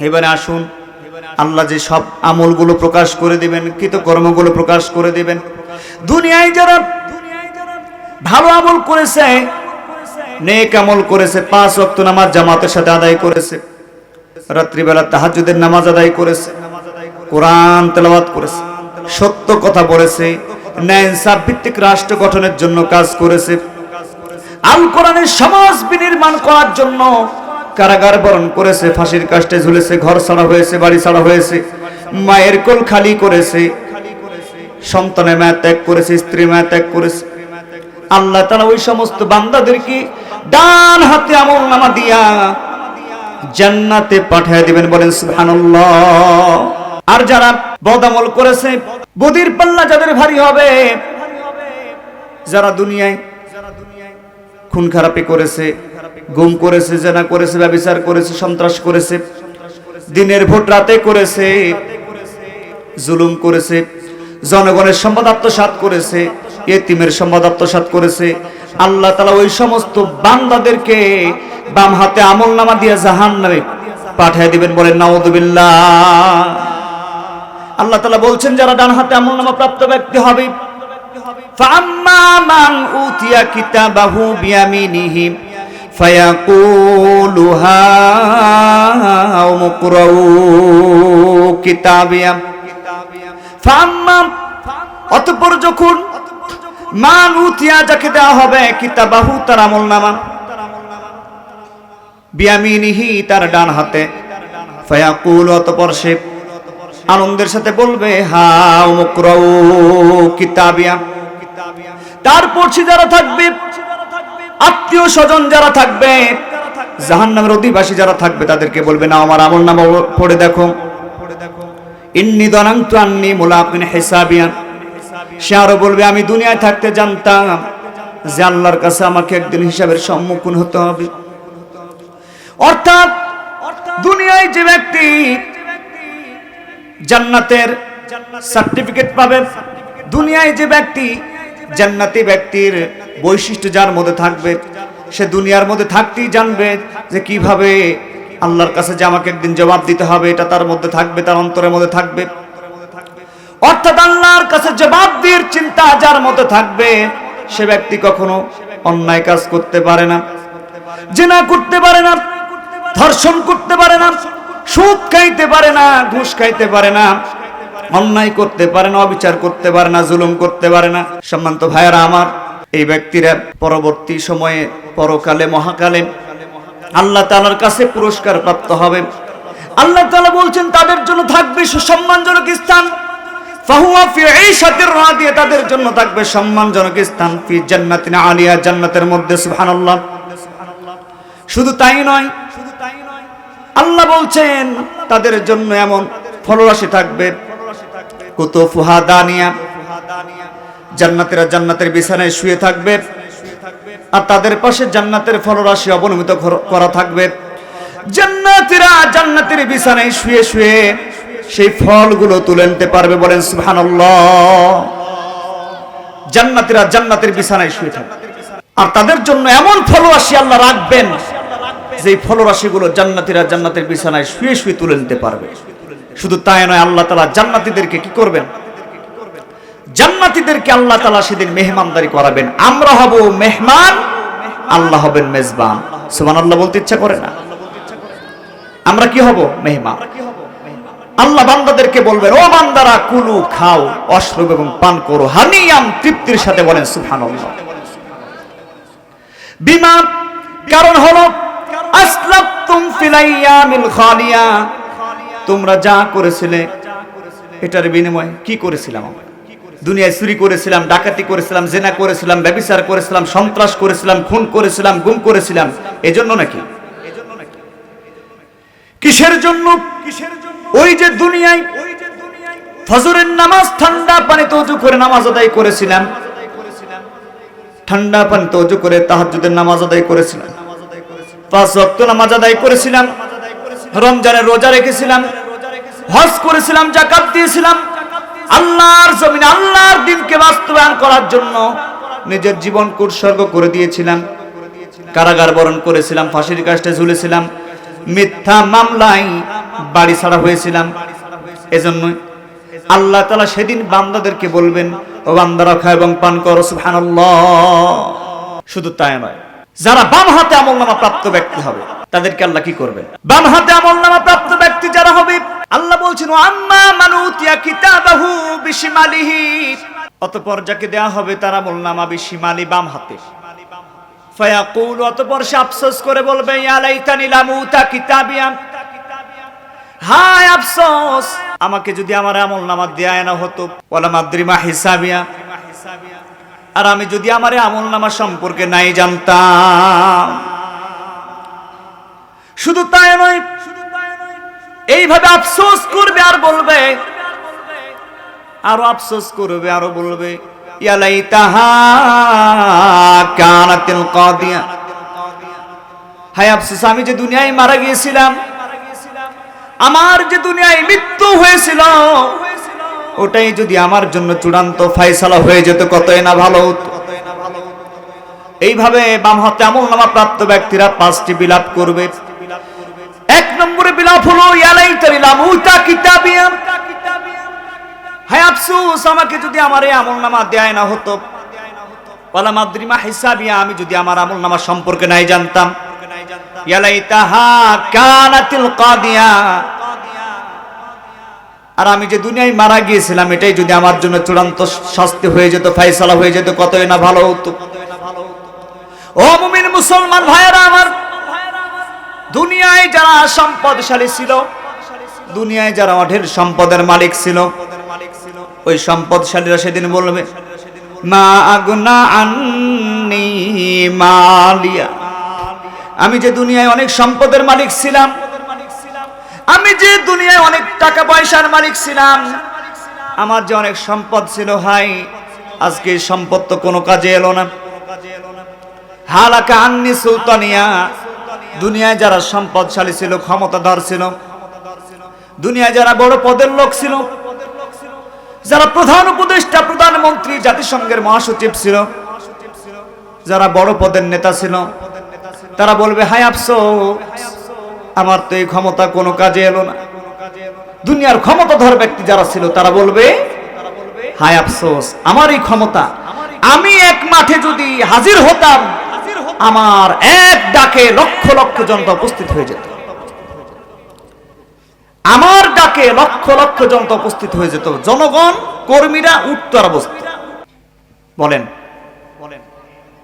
A: এবারে আসুন, আল্লাহ যে সব আমলগুলো প্রকাশ করে দিবেন, কৃতকর্মগুলো প্রকাশ করে দিবেন। দুনিয়ায় যারা ভালো আমল করেছে, নেক আমল করেছে, 5 ওয়াক্ত নামাজ জামাতের সাথে আদায় করেছে, রাত্রিবেলা তাহাজ্জুদের নামাজ আদায় করেছে, কোরআন তেলাওয়াত করেছে, সত্য কথা বলেছে, ন্যায় ইনসাফ ভিত্তিক রাষ্ট্র গঠনের জন্য কাজ করেছে, আল কোরআনের সমাজ বিনির্মাণ করার জন্য কারাগার বরণ করেছে, ফাঁসির কাস্টে ঝুলেছে, ঘর ছাড়া হয়েছে, বাড়ি ছাড়া হয়েছে, মায়ের কোল খালি করেছে, সন্তানের মায়া ত্যাগ করেছে, স্ত্রী মায়া ত্যাগ করেছে। আল্লাহ তাআলা ওই সমস্ত বান্দাদেরকে ডান হাতে আমলনামা দিয়া জান্নাতে পাঠিয়ে দিবেন, বলেন সুবহানাল্লাহ। আর যারা বদামল করেছে, বদির পাল্লা যাদের ভারী হবে, যারা দুনিয়ায় খুন খারাপি করেছে, গুম করেছে, জেনা করেছে, ব্যভিচার করেছে, সন্ত্রাস করেছে, দিনের ভোট রাতে করেছে, জুলুম করেছে, জনগণের সম্পদ আত্মসাৎ করেছে, ইয়েতিমের সম্পদ আত্মসাৎ করেছে, আল্লাহ তাআলা ওই সমস্ত বান্দাদেরকে বাম হাতে আমলনামা দিয়ে জাহান্নামে পাঠিয়ে দিবেন, বলেন নাউযুবিল্লাহ। আল্লাহ তাআলা বলছেন যারা ডান হাতে আমলনামা প্রাপ্ত ব্যক্তি হবে, ফাম্মা মান উতিয়া কিতাবাহু বিয়ামিনিহি ফায়াকুলু হাউম ইকরাউ কিতাবিয়া। ফাম্মা অতঃপর যখন মান উতিয়া যাকে দেওয়া হবে কিতাবাহু তার আমলনামা, বিয়ামিনিহি তার ডান হাতে, ফায়াকুলু অতঃপর সে আনন্দের সাথে বলবে হাউম ইকরাউ কিতাবিয়া। তারপর সে যারা থাকবে, আত্মীয় স্বজন যারা থাকবে, জাহান্নামের অধিবাসী যারা থাকবে, তাদেরকে বলবে না আমার আমলনামা পড়ে দেখো, ইন্নী যানানতু আন্নী মুলাকিন হিসাবিয়া। সে আরো বলবে আমি দুনিয়ায় থাকতে জানতাম যে আল্লাহর কাছে আমাকে একদিন হিসাবের সম্মুখীন হতে হবে। অর্থাৎ দুনিয়ায় যে ব্যক্তি জান্নাতের সার্টিফিকেট পাবে, দুনিয়ায় যে ব্যক্তি জান্নাতি ব্যক্তির বৈশিষ্ট্য যার মধ্যে থাকবে, সে দুনিয়ার মধ্যে থাকতেই জানবে যে কিভাবে আল্লাহর কাছে যে আমাকে একদিন জবাব দিতে হবে, এটা তার মধ্যে থাকবে, তার অন্তরের মধ্যে থাকবে। অর্থাৎ আল্লাহর কাছে জবাব দিয়ে চিন্তা যার মধ্যে থাকবে, সে ব্যক্তি কখনো অন্যায় কাজ করতে পারে না, জিনা করতে পারে না, ধর্ষণ করতে পারে না, সুদ খাইতে পারে না, ঘুষ খাইতে পারে না, অন্যায় করতে পারে না, অবিচার করতে পারে না, জুলুম করতে পারে না। সম্মানিত ভাইয়েরা আমার, এই ব্যক্তিরা পরবর্তী সময়ে পরকালে মহাকালে আল্লাহ তাআলার কাছে পুরস্কার প্রাপ্ত হবে। আল্লাহ তাআলা বলছেন তাদের জন্য থাকবে সুসম্মানজনক স্থান, ফাহুয়া ফি ঈশাতির রাদিয়া, তাদের জন্য থাকবে সম্মানজনক স্থান, ফি জান্নাতিন আলিয়া, জান্নাতের মধ্যে। সুবহানাল্লাহ। শুধু তাই নয়, আল্লাহ বলছেন তাদের জন্য এমন ফলরাশি থাকবে, কুতুফুহা দানিয়া, জান্নাতীরা জান্নাতের বিছানায় শুয়ে থাকবে আর তাদের পাশে জান্নাতের ফলরাশি অবনমিত করা থাকবে। জান্নাতীরা জান্নাতের বিছানায় শুয়ে শুয়ে সেই ফলগুলো তুলে নিতে পারবে। বলেন সুবহানাল্লাহ। জান্নাতীরা জান্নাতের বিছানায় শুয়ে থাকবে আর তাদের জন্য এমন ফলরাশি আল্লাহ রাখবেন যে ফলরাশিগুলো জান্নাতীরা জান্নাতের বিছানায় শুয়ে শুয়ে তুলে নিতে পারবে। শুধু তাই নয়, আল্লাহ তাআলা জান্নাতীদেরকে কি করবেন? জান্নাতীদেরকে আল্লাহ তাআলা সেদিন মেহমানদারি করাবেন। আমরা হব মেহমান, আল্লাহ হবেন মেজবান। সুবহানাল্লাহ বলতে ইচ্ছা করে না? আমরা কি হব? মেহমান। আল্লাহ বান্দাদেরকে বলবেন, ও বান্দারা, কুলু, খাও, অশ্রব এবং পান করো হানিয়াম, তৃপ্তির সাথে। বলেন সুবহানাল্লাহ। বিমা, কারণ হলো আসলাফতুম ফিল আইয়ামিল খালিয়া, তোমরা যা করেছিলে এটার বিনিময়ে কি করেছিলাম? দুনিয়ায় চুরি করেছিলাম, ডাকাতি করেছিলাম, জেনা করেছিলাম, ব্যভিচার করেছিলাম, সন্ত্রাস করেছিলাম, খুন করেছিলাম, গুম করেছিলাম। এজন্য নাকি? কিসের জন্য? ওই যে দুনিয়ায় ফজরের নামাজ ঠান্ডা পানিতে ওযু করে নামাজ আদায় করেছিলাম, ঠান্ডা পানিতে ওযু করে তাহাজ্জুদের নামাজ আদায় করেছিলাম, 5 ওয়াক্ত নামাজ আদায় করেছিলাম, রমজানের রোজা রেখেছিলাম, হজ করেছিলাম, যাকাত দিয়েছিলাম, আল্লাহর জমিনে আল্লাহর দ্বীনকে বাস্তবায়ন করার জন্য নিজের জীবনকে উৎসর্গ করে দিয়েছিলাম, কারাগার বরণ করেছিলাম, ফাঁসির কাস্টে ঝুলেছিলাম, মিথ্যা মামলায় বাড়ি ছাড়া হয়েছিলাম। এজন্য আল্লাহ তাআলা সেদিন বান্দাদেরকে বলবেন, ও বান্দারা, খাও এবং পান করো। সুবহানাল্লাহ। শুধু তাই নয়, যারা বাম হাতে আমলনামা প্রাপ্ত ব্যক্তি হবে তাদেরকে আল্লাহ কি করবেন? বাম হাতে আমলনামা প্রাপ্ত ব্যক্তি যারা হবে, আল্লাহ বলছেন, আম্মা মান উতিয়া কিতাবাহু বিশিমালিহি, অতঃপর যাকে দেয়া হবে তার আমলনামা বিশিমালি, বাম হাতে। ফায়াকুল, অতঃপর সে আফসোস করে বলবে, ইয়া লাইতানি লাম উতা কিতাবিয়া, হায় আফসোস, আমাকে যদি আমার আমলনামা দেয়া না হতো, ওয়ালা মাদরি মা হিসাবিয়া, আর আমি যদি আমার আমলনামা সম্পর্কে নাই জানতাম। শুধু তাই নয়, এইভাবে আফসোস করবে আর বলবে, আরো আফসোস করবে, আরো বলবে, ইয়া লাইতাহা কানাতিল কাদিয়া, হায় আফসোস, আমি যে দুনিয়ায় মারা গিয়েছিলাম, আমার যে দুনিয়ায় মৃত্যু হয়েছিল, ওটাই যদি আমার জন্য চূড়ান্ত ফয়সালা হয়ে যেত, কতই না ভালো হতো। এইভাবে বাম হাতে আমলনামা প্রাপ্ত ব্যক্তিরা 5টি বিলাপ করবে। 1 নম্বরে বিলাপ হলো, ইয়া লাইতানি লাম উতা কিতাবিয়া, হায় আফসোস, আমাকে যদি আমার এই আমলনামা দেয় না হতো, ওয়ালা মাদরি মা হিসাবিয়া, আমি যদি আমার আমলনামা সম্পর্কে নাই জানতাম, ইয়া লাইতাহা কানাতিল কাদিয়া, আর আমি যে দুনিয়ায় মারা গিয়েছিলাম এটাই যদি আমার জন্য চূড়ান্ত শাস্তি হয়ে যেত, ফয়সালা হয়ে যেত, কতই না ভালো হতো। ও মুমিন মুসলমান ভাইয়েরা আমার, দুনিয়ায় যারা সম্পদশালী ছিল, দুনিয়ায় যারা অঢেল সম্পদের মালিক ছিল, ওই সম্পদশালীরা সেদিন বলবে, মা আগনা আন্নি মালিয়া, আমি যে দুনিয়ায় অনেক সম্পদের মালিক ছিলাম, আমি যে দুনিয়ায় অনেক টাকা পয়সার মালিক ছিলাম, আমার যে অনেক সম্পদ ছিল, হাই আজকে সম্পদ তো কোনো কাজে এলো না। হালাকা আন্নি সুলতানিয়া, দুনিয়ায় যারা সম্পদশালী ছিল, ক্ষমতাধর ছিল, দুনিয়ায় যারা বড় পদের লোক ছিল, যারা প্রধান উপদেষ্টা, প্রধানমন্ত্রী, জাতিসংঘের মহাসচিব ছিল, যারা বড় পদের নেতা ছিল, তারা বলবে, হায় আফসোস, আমার তো এই ক্ষমতা কোনো কাজে এলো না। দুনিয়ার ক্ষমতাধর ব্যক্তি যারা ছিল তারা বলবে, হায় আফসোস, আমার এই ক্ষমতা, আমি এক মাঠে যদি হাজির হতাম, আমার এক ডাকে লক্ষ লক্ষ জনতা উপস্থিত হয়ে যেত, আমার ডাকে লক্ষ লক্ষ জনতা উপস্থিত হয়ে যেত, জনগণ, কর্মীরা উঠতো আর বসত। বলেন,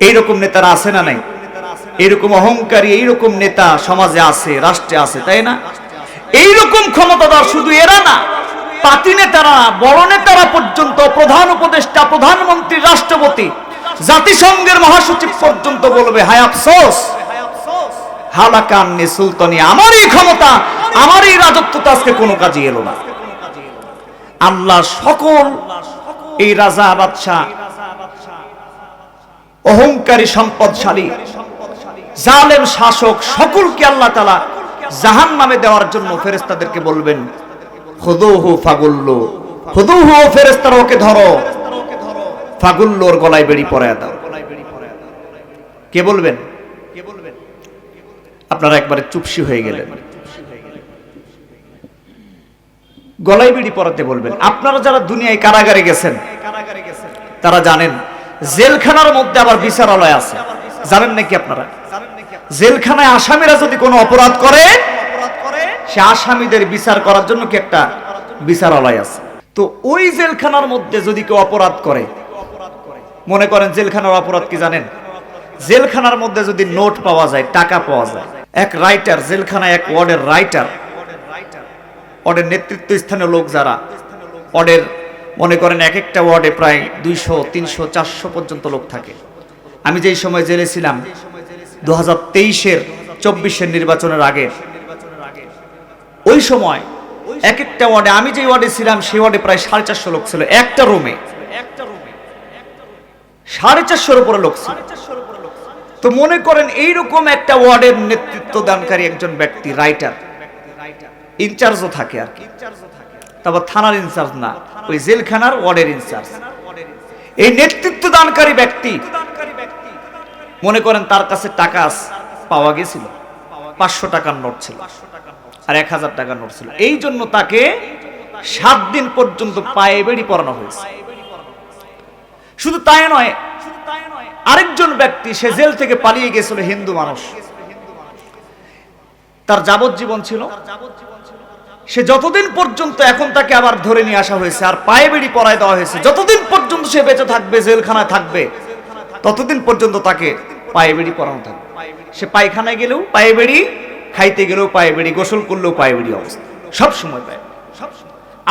A: এইরকম নেতারা আছে না নাই? এইরকম অহংকারী এইরকম নেতা সমাজে আছে, রাষ্ট্রে আছে, তাই না? এইরকম ক্ষমতাধর শুধু এরা না, পাতি নেতারা, বড় নেতারা পর্যন্ত, প্রধান উপদেষ্টা, প্রধানমন্ত্রী, রাষ্ট্রপতি, জাতিসংঘের মহাসচিব পর্যন্ত বলবে হায় আফসোস, হালাকান্নি সুলতানি, আমারই ক্ষমতা, আমারই রাজত্ব তো আজকে কোনো কাজে এলো না। আল্লাহ সকল এই রাজা বাদশাহ, অহংকারী, সম্পদশালী, জালেম শাসক সকলকে আল্লাহ তাআলা জাহান্নামে দেওয়ার জন্য ফেরেশতাদেরকে বলবেন খুদুহু ফাগুল্লু, খুদুহু, ফেরেশতারা ওকে ধরো, ফাগুল্লুর গলায় বেড়ি পরায় দাও। কে বলবেন? আপনারা একবারে চুপসি হয়ে গেলেন। গলায় বেড়ি পরাতে বলবেন। আপনারা যারা দুনিয়ায় কারাগারে গেছেন তারা জানেন জেলখানার মধ্যে আবার বিচারালয় আছে, জানেন নাকি আপনারা? জেলখানায় আসামিরা যদি কোনো অপরাধ করে, সে আসামিদের বিচার করার জন্য কি একটা বিচারালয় আছে। তো ওই জেলখানার মধ্যে যদি কেউ অপরাধ করে, মনে করেন জেলখানার অপরাধ কি জানেন? জেলখানার মধ্যে যদি নোট পাওয়া যায়, টাকা পাওয়া যায়, এক রাইটার, জেলখানায় এক ওয়ার্ডের রাইটার, ওয়ার্ডের নেতৃত্ব স্থানীয় লোক যারা, ওয়ার্ডের মনে করেন এক একটা ওয়ার্ডে প্রায় 200, 300, 400 পর্যন্ত লোক থাকে। আমি যেই সময় জেলে ছিলাম 2023-এর 24-এর নির্বাচনের আগে, ওই সময় এক একটা ওয়ার্ডে, আমি যে ওয়ার্ডে ছিলাম সেই ওয়ার্ডে প্রায় 450 লোক ছিল, একটা রুমে 450-এর উপরে লোক ছিল। তো মনে করেন এইরকম একটা ওয়ার্ডের নেতৃত্ব দানকারী একজন ব্যক্তি, রাইটার, ইনচার্জও থাকে আর কি, তারপর থানার ইনচার্জ না, ওই জেলখানার ওয়ার্ডের ইনচার্জ। এই নেতৃত্ব দানকারী ব্যক্তি মনে করেন তার কাছে টাকা পাওয়া গেছিল, 500 টাকার নোট ছিল আর 1000 টাকার নোট ছিল। এই জন্য তাকে 7 দিন পর্যন্ত পায়ে বেড়ি পরানো হয়েছে। শুধু তাই নয়, আরেকজন ব্যক্তি, সে জেল থেকে পালিয়ে গেছিল, হিন্দু মানুষ, তার যাবজ্জীবন ছিল। সে যতদিন পর্যন্ত, এখন তাকে আবার ধরে নিয়ে আসা হয়েছে আর পায়ে বেড়ি পরায় দেওয়া হয়েছে, যতদিন পর্যন্ত সে বেঁচে থাকবে, জেলখানায় থাকবে, ততদিন পর্যন্ত তাকে পায়ে বেড়ি পরানো থাকবে। সে পায়খানায় গেলেও পায়ে বেড়ি, খাইতে গেলেও পায়ে বেড়ি, গোসল করলেও পায়ে বেড়ি অবস্থা, সব সময় পায়ে।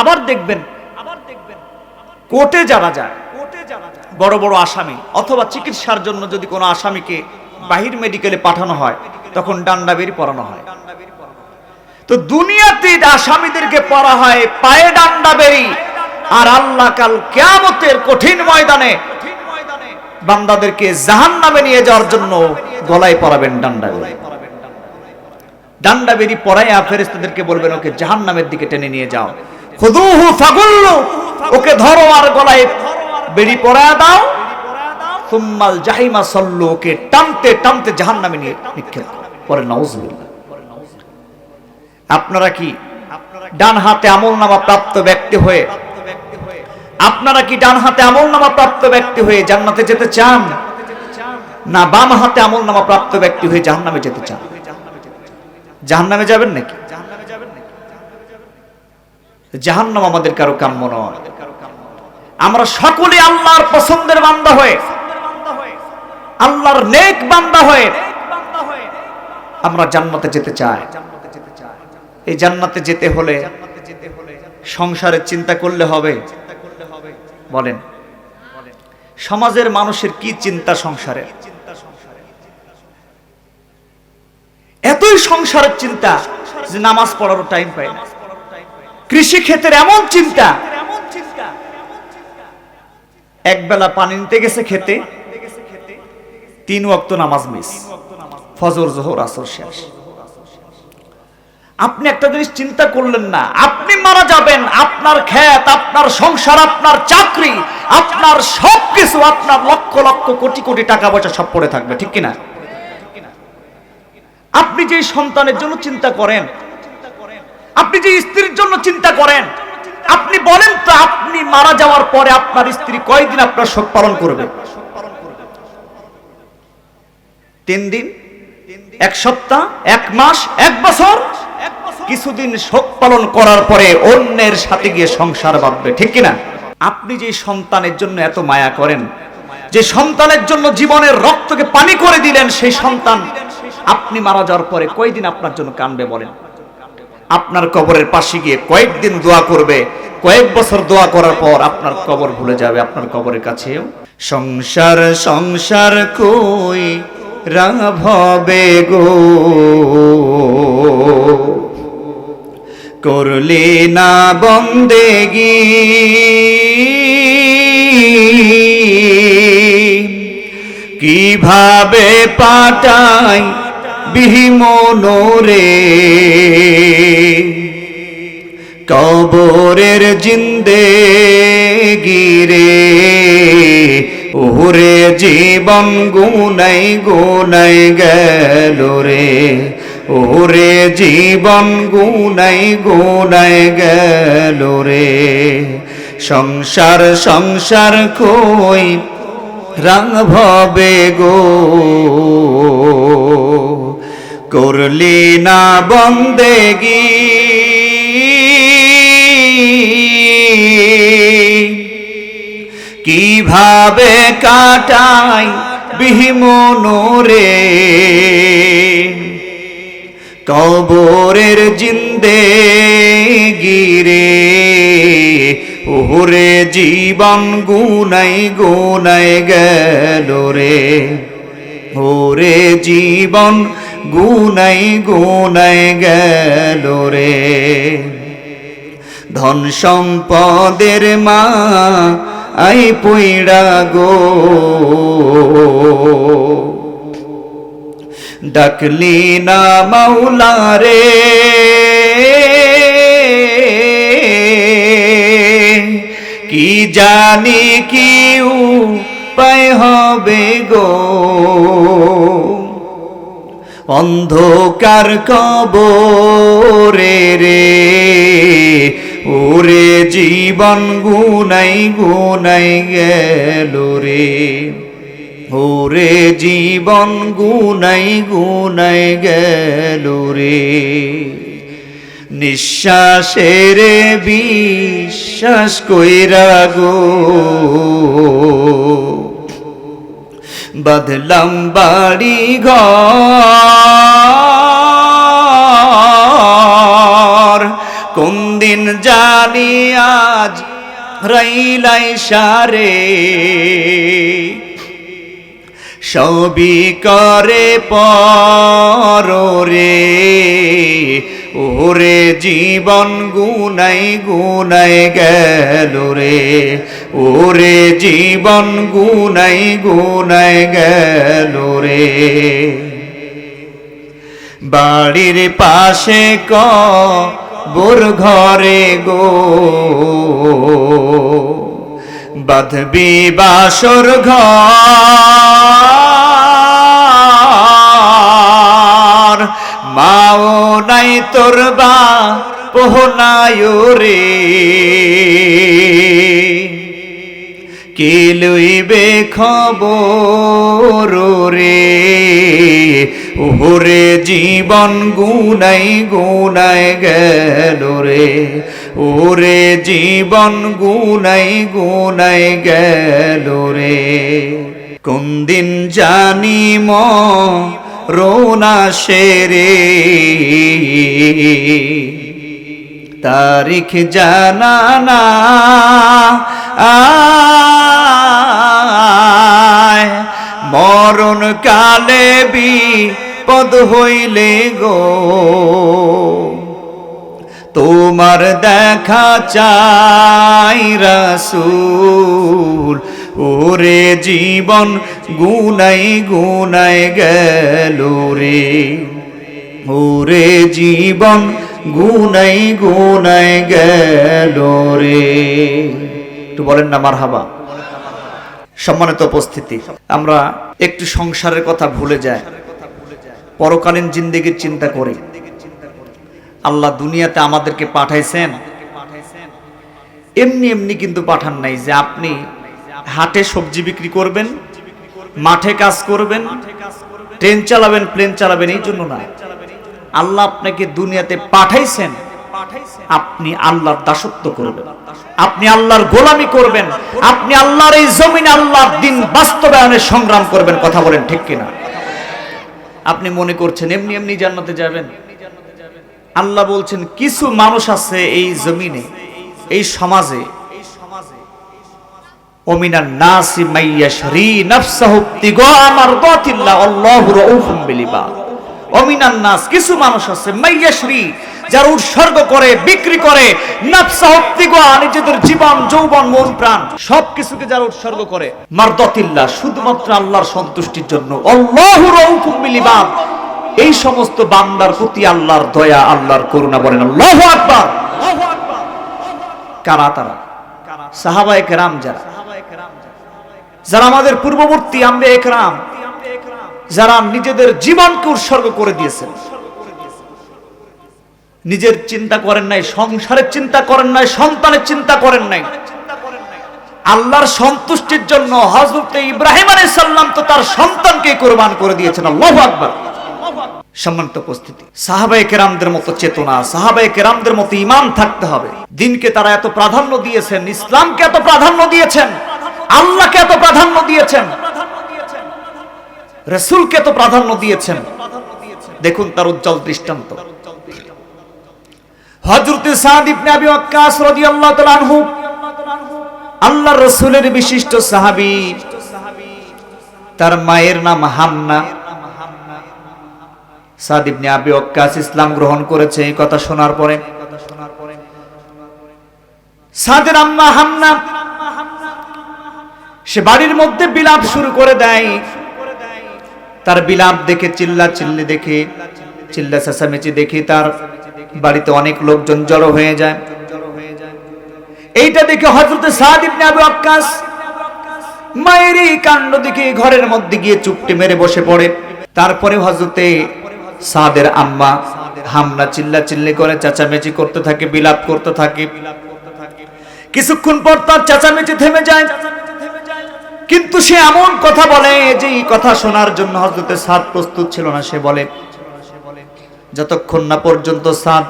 A: আবার দেখবেন কোর্টে যারা যায়, বড় বড় আসামি অথবা চিকিৎসার জন্য যদি কোনো আসামিকে বাহির মেডিকেলে পাঠানো হয়, তখন ডান্ডা বেড়ি পরানো হয়। তো দুনিয়াতে আসামিদেরকে পরা হয় পায়ে ডান্ডা বেড়ি, আর আল্লাহ কাল কিয়ামতের কঠিন ময়দানে বান্দাদেরকে জাহান্নামে নিয়ে যাওয়ার জন্য গলায় পরাবেন ডান্ডা বেড়ি। ডান্ডা বেড়ি পরাইয়া ফেরেশতাদেরকে বলবেন ওকে জাহান্নামের দিকে টেনে নিয়ে যাও, খুদুহু ফাগুল্লু, ওকে ধরো আর গলায় বেড়ি পরায়া দাও, সুম্মাল জাহিমা সাল্লু, ওকে টানতে টানতে জাহান্নামে নিয়ে নিক্ষেপ করে। নাউজুবিল্লাহ। আপনারা কি ডান হাতে আমলনামা প্রাপ্ত ব্যক্তি হয়ে, আপনারা কি ডান হাতে আমলনামা প্রাপ্ত ব্যক্তি হয়ে জান্নাতে যেতে চান, না বাম হাতে আমলনামা প্রাপ্ত ব্যক্তি হয়ে জাহান্নামে যেতে চান? জাহান্নামে যাবেন নাকি? জাহান্নাম আমাদের কারো কাম্য নয়। আমরা সকলে আল্লাহর পছন্দের বান্দা হয়ে, আল্লাহর নেক বান্দা হয়ে আমরা জান্নাতে যেতে চাই। এই জান্নাতে যেতে হলে সংসারের চিন্তা করলে হবে? বলেন, সমাজের মানুষের কি চিন্তা সংসারে? এতই সংসারের চিন্তা যে নামাজ পড়ারও টাইম পায় না। কৃষি ক্ষেতের এমন চিন্তা, এক বেলা পানি নিতে গেছে খেতে, 3 ওয়াক্ত নামাজ মিস, ফজর জোহর আসর শেষ। আপনি একটা জিনিস চিন্তা করলেন না, আপনি মারা যাবেন, আপনার ক্ষেত, আপনার সংসার, আপনার চাকরি, আপনার সবকিছু, আপনার লক্ষ লক্ষ কোটি কোটি টাকা পয়সা সব পড়ে থাকবে, ঠিক কিনা? আপনি যে সন্তানের জন্য চিন্তা করেন, আপনি যে স্ত্রীর জন্য চিন্তা করেন, আপনি বলেন তো আপনি মারা যাওয়ার পরে আপনার স্ত্রী কয়দিন আপনার শোক পালন করবে? 3 দিন, 1 সপ্তাহ, 1 মাস, 1 বছর? কিছুদিন শোক পালন করার পরে অন্যের সাথে গিয়ে সংসার বাঁধবে, ঠিক কিনা? আপনি যে সন্তানের জন্য এত মায়া করেন, যে সন্তানের জন্য জীবনের রক্তকে পানি করে দিলেন, সেই সন্তান আপনি মারা যাওয়ার পরে কয়দিন আপনার জন্য কাঁদবে বলেন? আপনার কবরের পাশে গিয়ে কয়েকদিন দোয়া করবে, কয়েক বছর দোয়া করার পর আপনার কবর ভুলে যাবে আপনার কবরের কাছেও।
B: সংসার সংসার কই রাভবে গো, করলে না বন্দেগি, কিভাবে পাঠাই বিহিমনোরে, কবরের জিন্দেগি রে, ওরে জীবন গুনাই গুনাই গেল রে, ওরে জীবন গুনাই গুনাই গেল রে। সংসার সংসার কই রাভবে গো, করলি না বন্দেগি, কিভাবে কাটাই বিহিমনোরে, কবরের জিন্দেগি রে, ওরে জীবন গুনাই গুনাই গেল রে, ওরে জীবন গুনাই গুনাই গেল রে। ধন সম্পদের মা আই পইড়া গো, ডাকলি না মাওলা রে, কি জানি কি উপায় হবে গো, অন্ধকার কবরে রে, ওরে জীবন গুনাই গুনাই গেল রে, ওরে জীবন গুনাই গুনাই গেল রে। নিঃশ্বাসের বিশ্বাস কইরা গো, বাঁধলাম বাড়ি ঘর, কোন দিন জানি আজ রাইলাই সারে, সবই করে পরে, ওরে জীবন গুনাই গুনাই গেল রে, ওরে জীবন গুনাই গুনাই গেল রে। বাড়ির পাশে কবর ঘরে গো, বাঁধবি বাসর ঘর, মাও নাই তোর বাপ নাই রে, কে লইবে খবর রে, ওরে জীবন গুনাই গুনাই গেল রে, ওরে জীবন গুনাই গুনাই গেল রে। কোন দিন জানি মরণ আসে রে, তারিখ জানা না মরণ কালে বিপদ হইলে গো, তোমার দেখা চাই রাসূল, ওরে জীবন গুনাই গুনাই গেল রে, ওরে জীবন গুনাই গুনাই গেল রে। একটু বলেন না মারহাবা। সম্মানিত উপস্থিতি, আমরা একটু সংসারের কথা ভুলে যাই, পরকালীন জিন্দেগির চিন্তা করি। আল্লাহ দুনিয়াতে আমাদেরকে পাঠাইছেন এমনি এমনি কিন্তু পাঠান নাই যে আপনি হাটে সবজি বিক্রি করবেন, মাঠে কাজ করবেন, ট্রেন চালাবেন, প্লেন চালাবেন, এই জন্য না। আল্লাহ আপনাকে দুনিয়াতে পাঠাইছেন
A: আপনি আল্লাহর দাসত্ব করবেন, আপনি আল্লাহর গোলামি করবেন, আপনি আল্লাহর এই জমিনে আল্লাহর দ্বীন বাস্তবায়নের সংগ্রাম করবেন। কথা বলেন ঠিক কিনা? আপনি মনে করছেন এমনি এমনি জান্নাতে যাবেন? আল্লাহ বলছেন কিছু মানুষ আছে এই জমিনে, এই সমাজে, ওমিনান নাসি মাইয়াশরি নাফসাহু ইবতিগা মারদাতিল্লাহ আল্লাহু রাউফুম বিল ইবাদ। ওমিনান নাস, কিছু মানুষ আছে মাইয়াশরি, যারা উৎসর্গ করে, বিক্রি করে, নাফসাহু ইবতিগা, নিজেদের জীবন যৌবন মন প্রাণ সবকিছুকে যারা উৎসর্গ করে মারদাতিল্লাহ, শুধুমাত্র আল্লাহর সন্তুষ্টির জন্য, আল্লাহু রাউফুম বিল ইবাদ, এই সমস্ত বান্দার প্রতি আল্লাহর দয়া, আল্লাহর করুণা। বলেন আল্লাহু আকবার। কারা তারা? সাহাবায়ে কেরাম, যারা আমাদের পূর্ববর্তী আম্বিয়া কেরাম, যারা নিজেদের জীবনকে উৎসর্গ করে দিয়েছেন, নিজের চিন্তা করেন নাই, সংসারের চিন্তা করেন নাই, সন্তানের চিন্তা করেন নাই, আল্লাহর সন্তুষ্টির জন্য হযরত ইব্রাহিম আলাইহিস সালাম তো তার সন্তানকে কুরবান করে দিয়েছেন। আল্লাহু আকবার। সম্মানিত উপস্থিতি, সাহাবায়ে কেরামদের মতো চেতনা, সাহাবায়ে কেরামদের মতো ঈমান থাকতে হবে। দ্বীনকে তারা এত প্রাধান্য দিয়েছেন, ইসলামকে এত প্রাধান্য দিয়েছেন, আল্লাহকে এত প্রাধান্য দিয়েছেন, রাসূলকে এত প্রাধান্য দিয়েছেন। দেখুন তার উজ্জ্বল দৃষ্টান্ত। হযরত সাদ ইবনে আবি ওয়াক্কাস রাদিয়াল্লাহু তাআলা আনহু, আল্লাহর রাসূলের বিশিষ্ট সাহাবী, তার মায়ের নাম হামনা। সাদ ইবনে আবি ওয়াক্কাস ইসলাম গ্রহণ করেছে। এই কথা শোনার পরে সাদের আম্মা হামনা সে বাড়ির মধ্যে বিলাপ শুরু করে দেয়। তার বিলাপ দেখে, চিল্লা চিল্লি দেখে, চিল্লা চেঁচামেচি দেখে তার বাড়িতে অনেক লোকজন জড়ো হয়ে যায়। এইটা দেখে হযরত সাদ ইবনে আবি ওয়াক্কাস মায়ের এই কাণ্ড দেখে ঘরের মধ্যে গিয়ে চুপটি মেরে বসে পড়ে। তারপরে হযরতে সাদের আম্মা হামনা চিল্লা চিল্লি করে চেঁচামেচি করতে থাকে, বিলাপ করতে থাকে। কিছুক্ষণ পর তার চেঁচামেচি থেমে যায়, কিন্তু সে এমন কথা বলে যে এই কথা শোনার জন্য হযরতে সাদ প্রস্তুত ছিল না। সে বলে, যতক্ষণ না পর্যন্ত সাদ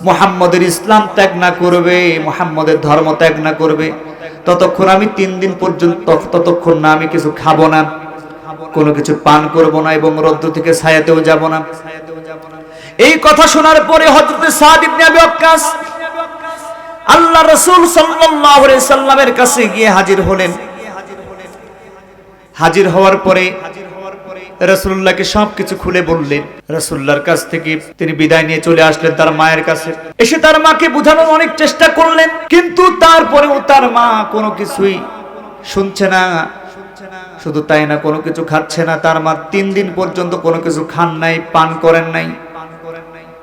A: মুহাম্মদের ইসলাম ত্যাগ না করবে, মুহাম্মদের ধর্ম ত্যাগ না করবে, ততক্ষণ আমি 3 দিন পর্যন্ত, ততক্ষণ না আমি কিছু খাবো না, কোনো কিছু পান করব না, এবং রৌদ্র থেকে ছায়াতেও যাব না। এই কথা শোনার পরে হযরত সাদ ইবনে আবি ওয়াক্কাস আল্লাহ রাসূল সাল্লাল্লাহু আলাইহি সাল্লামের কাছে গিয়ে হাজির হলেন। হাজির হওয়ার পরে রাসূলুল্লাহকে সবকিছু খুলে বললেন। রাসূলুল্লাহর কাছ থেকে তিনি বিদায় নিয়ে চলে আসলেন তার মায়ের কাছে। এসে তার মাকে বোঝানোর অনেক চেষ্টা করলেন, কিন্তু তারপরেও তার মা কোনো কিছুই শুনছে না। শুধু তাই না, কোনো কিছু খাচ্ছে না। তার মা 3 দিন পর্যন্ত কোনো কিছু খান নাই, পান করেন নাই।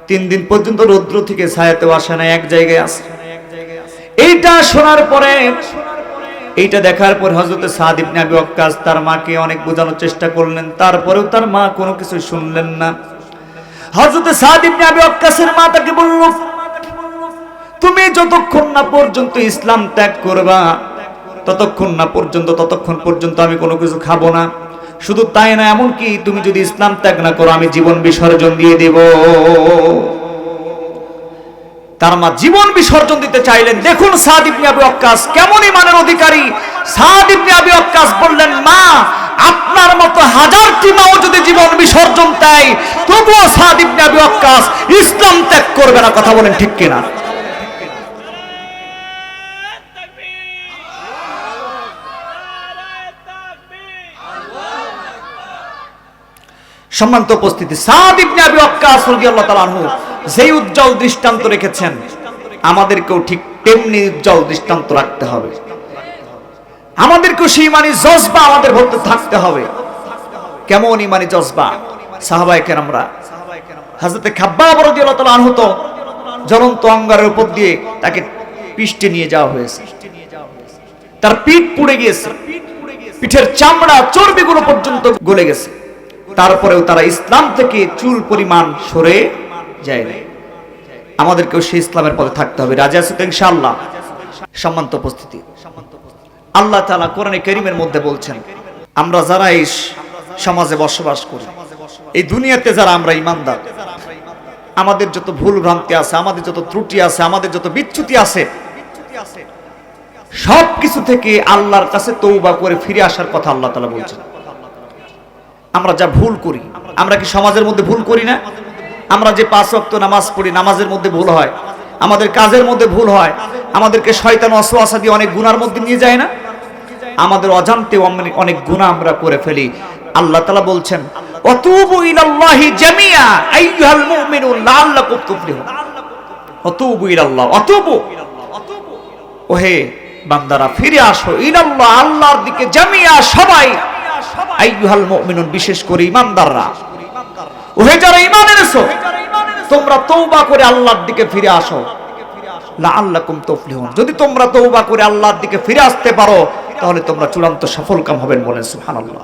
A: 3 দিন পর্যন্ত রৌদ্র থেকে ছায়াতেও আসে না, এক জায়গায় আছে। এইটা শোনার পরে, এইটা দেখার পর হযরত সাদ ইবনে আবি ওয়াক্কাস তার মাকে অনেক বোঝানোর চেষ্টা করলেন, তারপরেও তার মা কোনো কিছু শুনলেন না। হযরত সাদ ইবনে আবি ওয়াক্কাসের মা তাকে বলল, তুমি যতক্ষণ না পর্যন্ত ইসলাম ত্যাগ করবা, ততক্ষণ পর্যন্ত আমি কোনো কিছু খাবো না। শুধু তাই না, এমনকি তুমি যদি ইসলাম ত্যাগ না করো, আমি জীবন বিসর্জন দিয়ে দেব। তার মা জীবন বিসর্জন দিতে চাইলেন। দেখুন সাদ ইবনে আবি ওয়াক্কাস কেমন ঈমানের অধিকারী। সাদ ইবনে আবি ওয়াক্কাস বললেন, মা, আপনার মতো হাজারটি মাও যদি জীবন বিসর্জন দেয়, তবুও সাদ ইবনে আবি ওয়াক্কাস ইসলাম ত্যাগ করবে না। কথা বলেন ঠিক কিনা? সম্মানিত উপস্থিতি, সাদ ইবনে আবি ওয়াক্কাস রাদিয়াল্লাহু তাআলা আনহু যেই উজ্জ্বল দৃষ্টান্ত রেখেছেন, আমাদেরকেও ঠিক তেমনি উজ্জ্বল দৃষ্টান্ত রাখতে হবে। আমাদেরকেও সেই ইমানি জজবা আমাদের মধ্যে থাকতে হবে। কেমন ইমানি জজবা? সাহাবায়ে কেরামরা, হযরতে খাব্বাব রাদিয়াল্লাহু তাআলা আনহু তো জ্বলন্ত অঙ্গারের উপর দিয়ে তাকে পিষ্টে নিয়ে যাওয়া হয়েছে। তার পিঠ পুড়ে গিয়েছে, পিঠের চামড়া চর্বিগুলো পর্যন্ত গলে গেছে। তারপরেও তারা ইসলাম থেকে চুল পরিমাণ সরে যায় না। আমাদেরকেও সেই ইসলামের পথে থাকতে হবে। রাজি আছো তো ইনশাআল্লাহ? সম্মানিত উপস্থিতি, আল্লাহ তাআলা কোরআনে কারীমের মধ্যে বলছেন, আমরা যারা এই সমাজে বসবাস করি, এই দুনিয়াতে যারা আমরা ঈমানদার, আমাদের যত ভুল ভ্রান্তি আছে, আমাদের যত ত্রুটি আছে, আমাদের যত বিচ্যুতি আছে, সব কিছু থেকে আল্লাহর কাছে তওবা করে ফিরে আসার কথা আল্লাহ তাআলা বলছেন। আমরা যা ভুল করি, আমরা কি সমাজের মধ্যে ভুল করি না? আমরা যে 5 ওয়াক্ত নামাজ পড়ি, নামাজের মধ্যে ভুল হয়, আমাদের কাজের মধ্যে ভুল হয়, আমাদেরকে শয়তান ওয়াসওয়াসা দিয়ে অনেক গুনার মধ্যে নিয়ে যায় না? আমাদের অজান্তে অনেক গুনাহ আমরা করে ফেলি। আল্লাহ তাআলা বলছেন ওয়াতুবু ইলাল্লাহি জামিআ আইয়ুহাল মুমিনুন লাআল্লাকুম তুফলিহুন। ওয়াতুবু ইলাল্লাহ, ওয়াতুবু, ওহে বান্দারা ফিরে আসো, ইলাল্লাহ আল্লাহর দিকে, জামিআ সবাই, আইয়ুহাল মুমিনুন বিশেষ করে ঈমানদাররা, ওহে যারা ঈমান এনেছো তোমরা তওবা করে আল্লাহর দিকে ফিরে আসো, লাআল্লাকুম তুফলিহুন। যদি তোমরা তওবা করে আল্লাহর দিকে ফিরে আসতে পারো তাহলে তোমরা চূড়ান্ত সফলকাম হবেন, বলেন সুবহানাল্লাহ।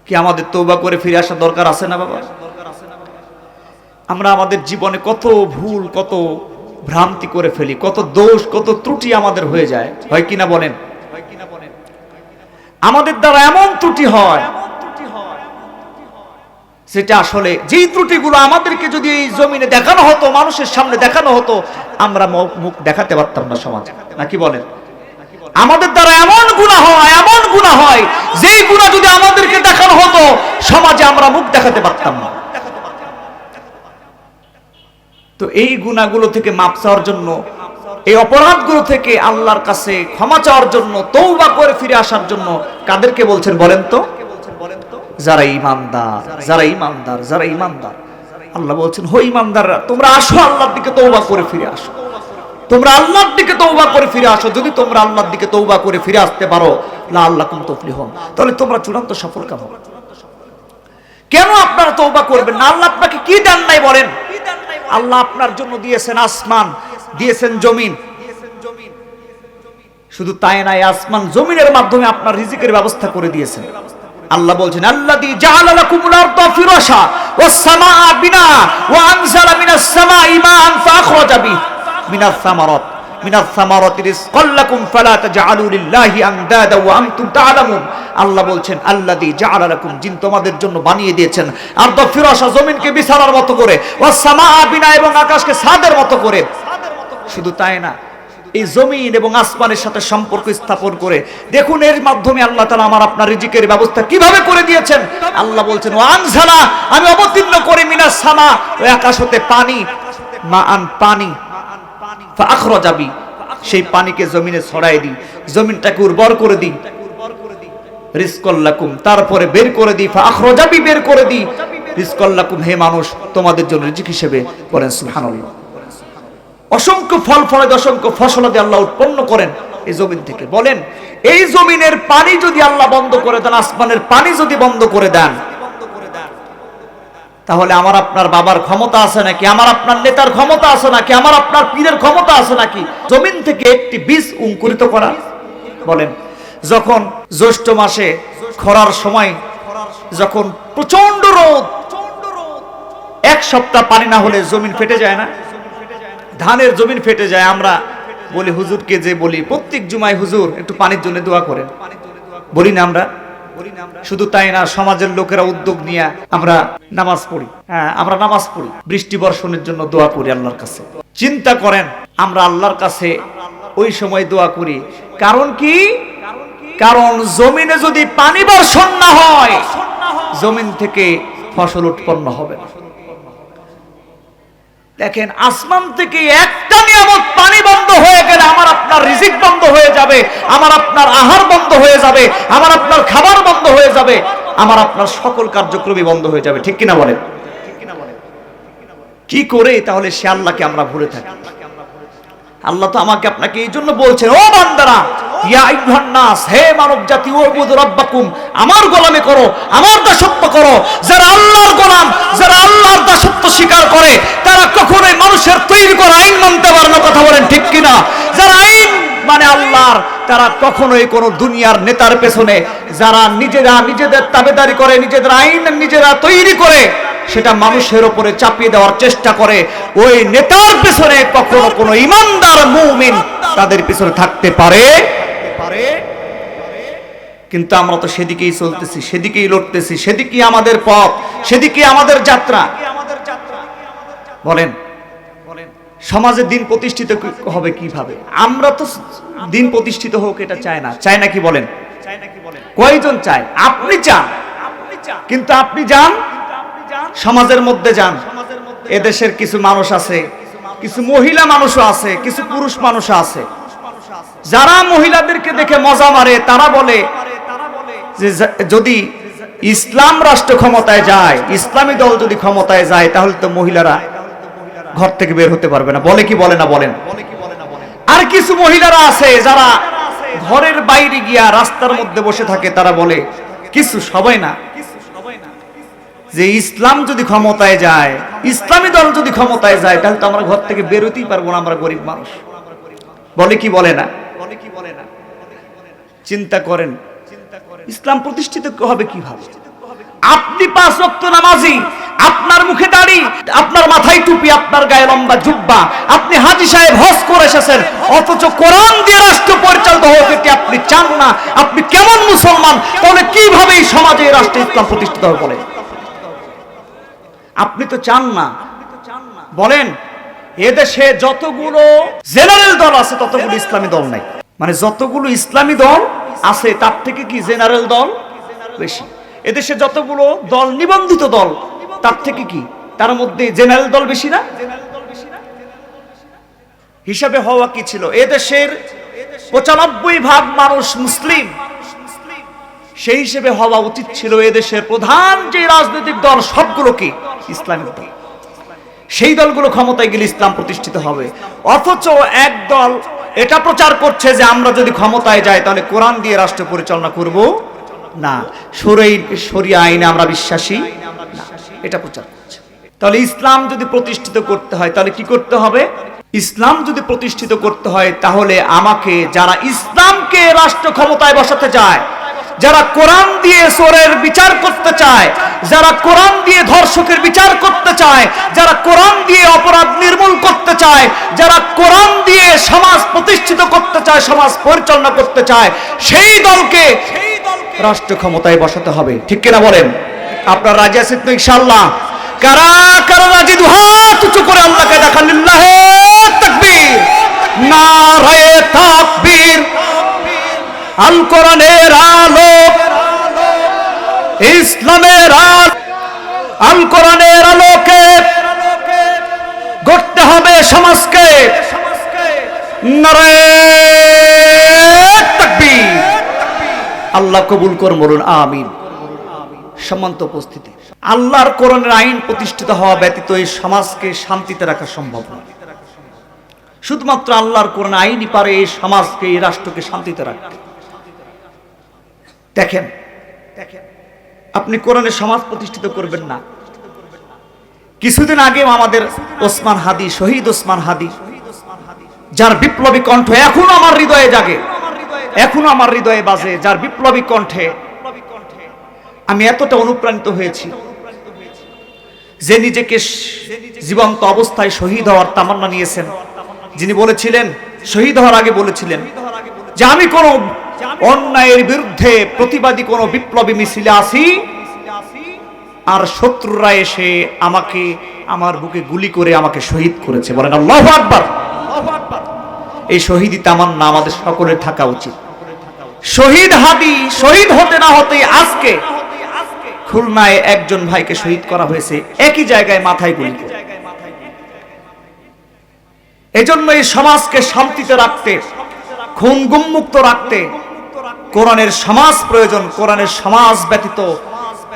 A: কি আমাদের তওবা করে ফিরে আসা দরকার আছে না বাবা? আমরা আমাদের জীবনে কত ভুল, কত ভ্রান্তি করে ফেলি, কত দোষ, কত ত্রুটি আমাদের হয়ে যায়, হয় কিনা বলেন? আমাদের দ্বারা এমন ত্রুটি হয় সেটা আসলে, যেই ত্রুটিগুলো আমাদেরকে যদি এই জমিনে দেখানো হতো, মানুষের সামনে দেখানো হতো, আমরা মুখ দেখাতে পারতাম না সমাজে, নাকি বলেন? আমাদের দ্বারা এমন গুনাহ হয়, এমন গুনাহ হয়, যেই গুনাহ যদি আমাদেরকে দেখানো হতো সমাজে আমরা মুখ দেখাতে পারতাম না। তো এই গুনাহগুলো থেকে মাপ চাওয়ার জন্য, এই অপরাধগুলো থেকে আল্লাহর কাছে ক্ষমা চাওয়ার জন্য, তওবা করে ফিরে আসার জন্য কাদেরকে বলছেন বলেন তো? যারা ঈমানদার, যারা ঈমানদার, যারা ঈমানদার। আল্লাহ বলছেন হো ঈমানদাররা, তোমরা আসো আল্লাহর দিকে, তওবা করে ফিরে আসো, তোমরা আল্লাহর দিকে তওবা করে ফিরে আসো। যদি তোমরা আল্লাহর দিকে তওবা করে ফিরে আসতে পারো, লাআল্লাকুম তুফলিহুন, তাহলে তোমরা চূড়ান্ত সফলকাম হবে। কেন আপনারা তওবা করবেন না? আল্লাহ আপনাকে কি দেন নাই বলেন? আল্লাহ আপনার জন্য দিয়েছেন আসমান, দিয়েছেন জমিন। শুধু তাই নয়, আসমান জমিনের মাধ্যমে আপনার রিজিকের ব্যবস্থা করে দিয়েছেন। আল্লাহ বলছেন আল্লাযী জাআলা লাকুমুল আরদা ফিরাশা ওয়াস সামাআ বিনা ওয়া আনজালা মিনাস সামাই মাআন ফাআখরাজা বিহি মিনাস সামারাতি রিজকাল লাকুম ফালা তাজআলু লিল্লাহি আনদাদা ওয়া আনতুম তা'লামুন। আল্লাহ বলছেন আল্লাযী জাআলা লাকুম, যিনি তোমাদের জন্য বানিয়ে দিয়েছেন, আরদা ফিরাশা, জমিনকে বিছানার মতো করে, ওয়াস সামাআ বিনা, এবং আকাশকে ছাদের মতো করে। শুধু তাই না, এই জমিন এবং আসমানের সাথে সম্পর্ক স্থাপন করে দেখুন, এর মাধ্যমে আল্লাহ তাআলা আমার আপনার রিজিকের ব্যবস্থা কিভাবে করে দিয়েছেন। আল্লাহ বলছেন ওয়া আনজালা, আমি অবতীর্ণ করি, মিনাস সামা, ওই আকাশ হতে পানি, মাআন, পানি, ফাআখরাজা বিহি, সেই পানিকে জমিনে ছড়াই দিই, জমিনটাকে উর্বর করে দিই, রিজকাল লাকুম, তারপরে বের করে দিই, ফাআখরাজা বিহি, বের করে দিই, রিজকাল লাকুম, হে মানুষ তোমাদের জন্য রিজিক হিসেবে। বলেন সুবহানাল্লাহ। অসংখ্য ফল ফলাদি, অসংখ্য ফসলাদি আল্লাহ উৎপন্ন করেন এই জমিন থেকে। বলেন এই জমিনের পানি যদি আল্লাহ বন্ধ করে দেন, আসমানের পানি যদি বন্ধ করে দেন, তাহলে আমার আপনার বাবার ক্ষমতা আছে নাকি? আমার আপনার নেতার ক্ষমতা আছে নাকি? আমার আপনার পীরের ক্ষমতা আছে নাকি জমিন থেকে একটি বীজ অঙ্কুরিত করা? বলেন যখন জ্যৈষ্ঠ মাসে খরার সময়, যখন প্রচন্ড রোদ, এক সপ্তাহ পানি না হলে জমিন ফেটে যায় না? ধানের জমিন ফেটে যায়। আমরা বলি হুজুরকে, যে বলি প্রত্যেক জুমায়, হুজুর একটু পানির জন্য দোয়া করেন, বলি না আমরা? শুধু তাই না, সমাজের লোকেরা উদ্যোগ নিয়ে আমরা নামাজ পড়ি। হ্যাঁ, আমরা নামাজ পড়ি, বৃষ্টি বর্ষণের জন্য দোয়া করি আল্লাহর কাছে। চিন্তা করেন, আমরা আল্লাহর কাছে ওই সময় দোয়া করি, কারণ কি? কারণ জমিনে যদি পানি বর্ষণ না হয়, জমিন থেকে ফসল উৎপন্ন হবে না। দেখেন, আসমান থেকে একটা নিয়ামত পানি বন্ধ হয়ে গেলে আমার আপনার রিজিক বন্ধ হয়ে যাবে, আমার আপনার আহার বন্ধ হয়ে যাবে, আমার আপনার খাবার বন্ধ হয়ে যাবে, আমার আপনার সকল কার্যক্রমই বন্ধ হয়ে যাবে। ঠিক কিনা বলেন? কি করে তাহলে সে আল্লাহকে আমরা ভুলে থাকি? আল্লাহ তো আমাকে আপনাকে এই জন্য বলছেন, ও বান্দারা, ইয়া আইয়ুহান নাস, হে মানব জাতি, উবুদু রাব্বাকুম, আমার গোলামি করো, আমার দাসত্ব করো। যারা আল্লাহর গোলাম, যারা আল্লাহর দাসত্ব স্বীকার করে, তারা কখনোই মানুষের তৈরি করা আইন মানতে পারে না। কথা বলেন ঠিক কিনা? যারা আইন মানে আল্লাহর, তারা কখনোই কোন দুনিয়ার নেতার পেছনে, যারা নিজেরা নিজেদের তাবেদারি করে, নিজেদের আইন নিজেরা তৈরি করে, সেটা মানুষের উপরে চাপিয়ে দেওয়ার চেষ্টা করে, ওই নেতার পেছনে কখনো কোনো ঈমানদার মুমিন তাদের পেছনে থাকতে পারে? কিন্তু আমরা তো সেদিকেই চলতেছি, সেদিকেই লড়তেছি, সেদিকেই আমাদের পথ, সেদিকেই আমাদের যাত্রা। বলেন সমাজে দিন প্রতিষ্ঠিত হবে কিভাবে? আমরা তো দিন প্রতিষ্ঠিত হোক এটা চাই না, চাই নাকি বলেন? কয়জন চায়? আপনি চান, কিন্তু আপনি যান সমাজের মধ্যে যান, এদেশের কিছু মানুষ আছে, কিছু মহিলা মানুষও আছে, কিছু পুরুষ মানুষও আছে, যারা মহিলাদেরকে দেখে মজা মারে। তারা বলে যে যদি ইসলাম রাষ্ট্র ক্ষমতায় যায়, ইসলামী দল যদি ক্ষমতায় যায়, তাহলে তো মহিলারা ঘর থেকে বের হতে পারবে না। বলে কি বলে না বলেন? আর কিছু মহিলারা আছে যারা ঘরের বাইরে গিয়া রাস্তার মধ্যে বসে থাকে, তারা বলে কিছু, সবাই না, যে ইসলাম যদি ক্ষমতায় যায়, ইসলামী দল যদি ক্ষমতায় যায়, তাহলে তো আমরা ঘর থেকে বেরোতেই পারবো না, আমরা গরিব মানুষ। বলে কি বলে না? চিন্তা করেন ইসলাম প্রতিষ্ঠিত হবে কিভাবে? আপনি 5 ওয়াক্ত নামাজি, আপনার মুখে দাড়ি, আপনার মাথায় টুপি, আপনার গায়ে লম্বা জুব্বা, আপনি হাজী সাহেব হজ করে এসেছেন, অথচ কোরআন দিয়ে রাষ্ট্র পরিচালিত হোক এটি আপনি চান না। আপনি কেমন মুসলমান? তাহলে কিভাবে এই সমাজে রাষ্ট্রে ইসলাম প্রতিষ্ঠিত হবে বলে? আপনি তো চান না। বলেন এদেশে যতগুলো জেনারেল দল আছে ততগুলো ইসলামী দল নাই। মানে যতগুলো ইসলামী দল আছে তার থেকে কি জেনারেল দল বেশি? এদেশে যতগুলো দল নিবন্ধিত দল তার থেকে কি তার মধ্যে জেনারেল দল বেশি না? হিসাবে হওয়া কি ছিল? এদেশের 95% মানুষ মুসলিম, সেই হিসেবে হওয়া উচিত ছিল এদেশের প্রধান যে রাজনৈতিক দল সবগুলো কি ইসলামিক দল। সেই দলগুলো ক্ষমতায় গেলে ইসলাম প্রতিষ্ঠিত হবে। অথচ এক দল এটা প্রচার করছে যে আমরা যদি ক্ষমতায় যাই তাহলে কোরআন দিয়ে রাষ্ট্র পরিচালনা করব না, শরিয়া আইনে আমরা বিশ্বাসী না, এটা প্রচার করছে। তাহলে ইসলাম যদি প্রতিষ্ঠিত করতে হয় তাহলে কি করতে হবে? ইসলাম যদি প্রতিষ্ঠিত করতে হয় তাহলে আমাকে, যারা ইসলামকে রাষ্ট্র ক্ষমতায় বসাতে চায়, যারা কোরআন দিয়ে চোরের বিচার করতে চায়, যারা কোরআন দিয়ে ধর্ষকের বিচার করতে চায়, যারা কোরআন দিয়ে অপরাধ নির্মূল করতে চায়, যারা কোরআন দিয়ে সমাজ প্রতিষ্ঠিত করতে চায়, সমাজ পরিচালনা করতে চায়, সেই দলকে রাষ্ট্র ক্ষমতায় বসাতে হবে। ঠিক কিনা বলেন? আপনারা রাজি আছেন তো ইনশাআল্লাহ? কারা কারা রাজি? দুহাত উঁচু করে আল্লাহকে দেখান। লিল্লাহে তাকবীর, নারায়ে তাকবীর। আল কোরআনের আলো, ইসলামের আলো, আল কোরআনের আলোকে গড়তে হবে সমাজকে। নারায়ে তাকবীর। আল্লাহ কবুল করুন, বলুন আমিন। সম্মানিত উপস্থিতি, আল্লাহর কোরআনের আইন প্রতিষ্ঠিত হওয়া ব্যতীত এই সমাজকে শান্তিতে রাখা সম্ভব নয়। শুধুমাত্র আল্লাহর কোরআন আইনই পারে এই সমাজকে, এই রাষ্ট্রকে শান্তিতে রাখতে। দেখেন, আপনি কোরআনের সমাজ প্রতিষ্ঠিত করবেন না। কিছুদিন আগে আমাদের ওসমান হাদি, শহীদ ওসমান হাদি, যার বিপ্লবী কণ্ঠ এখনো আমার হৃদয়ে জাগে, এখনো আমার হৃদয়ে বাজে, যার বিপ্লবী কণ্ঠে আমি এতটা অনুপ্রাণিত হয়েছি, যে নিজেকে জীবন্ত অবস্থায় শহীদ হওয়ার তামান্না নিয়েছেন, যিনি বলেছিলেন, শহীদ হওয়ার আগে বলেছিলেন যে আমি কোন অন্যায়ের বিরুদ্ধে প্রতিবাদী কোন বিপ্লবী মিছিলে আসি আর শত্রুরা এসে আমাকে, আমার বুকে গুলি করে আমাকে শহীদ করেছে। বলেন আল্লাহু আকবার। এই শহীদি তামান্না আমাদের সকলের থাকা উচিত। শহীদ হাদি শহীদ হতে না হতে আজকে খুলনায় একজন ভাইকে শহীদ করা হয়েছে, একই জায়গায় মাথায় গুলি করে। এজন্য এই সমাজকে শান্তিতে রাখতে, খুন গুম মুক্ত রাখতে কোরআনের সমাজ প্রয়োজন। কোরআনের সমাজ ব্যতীত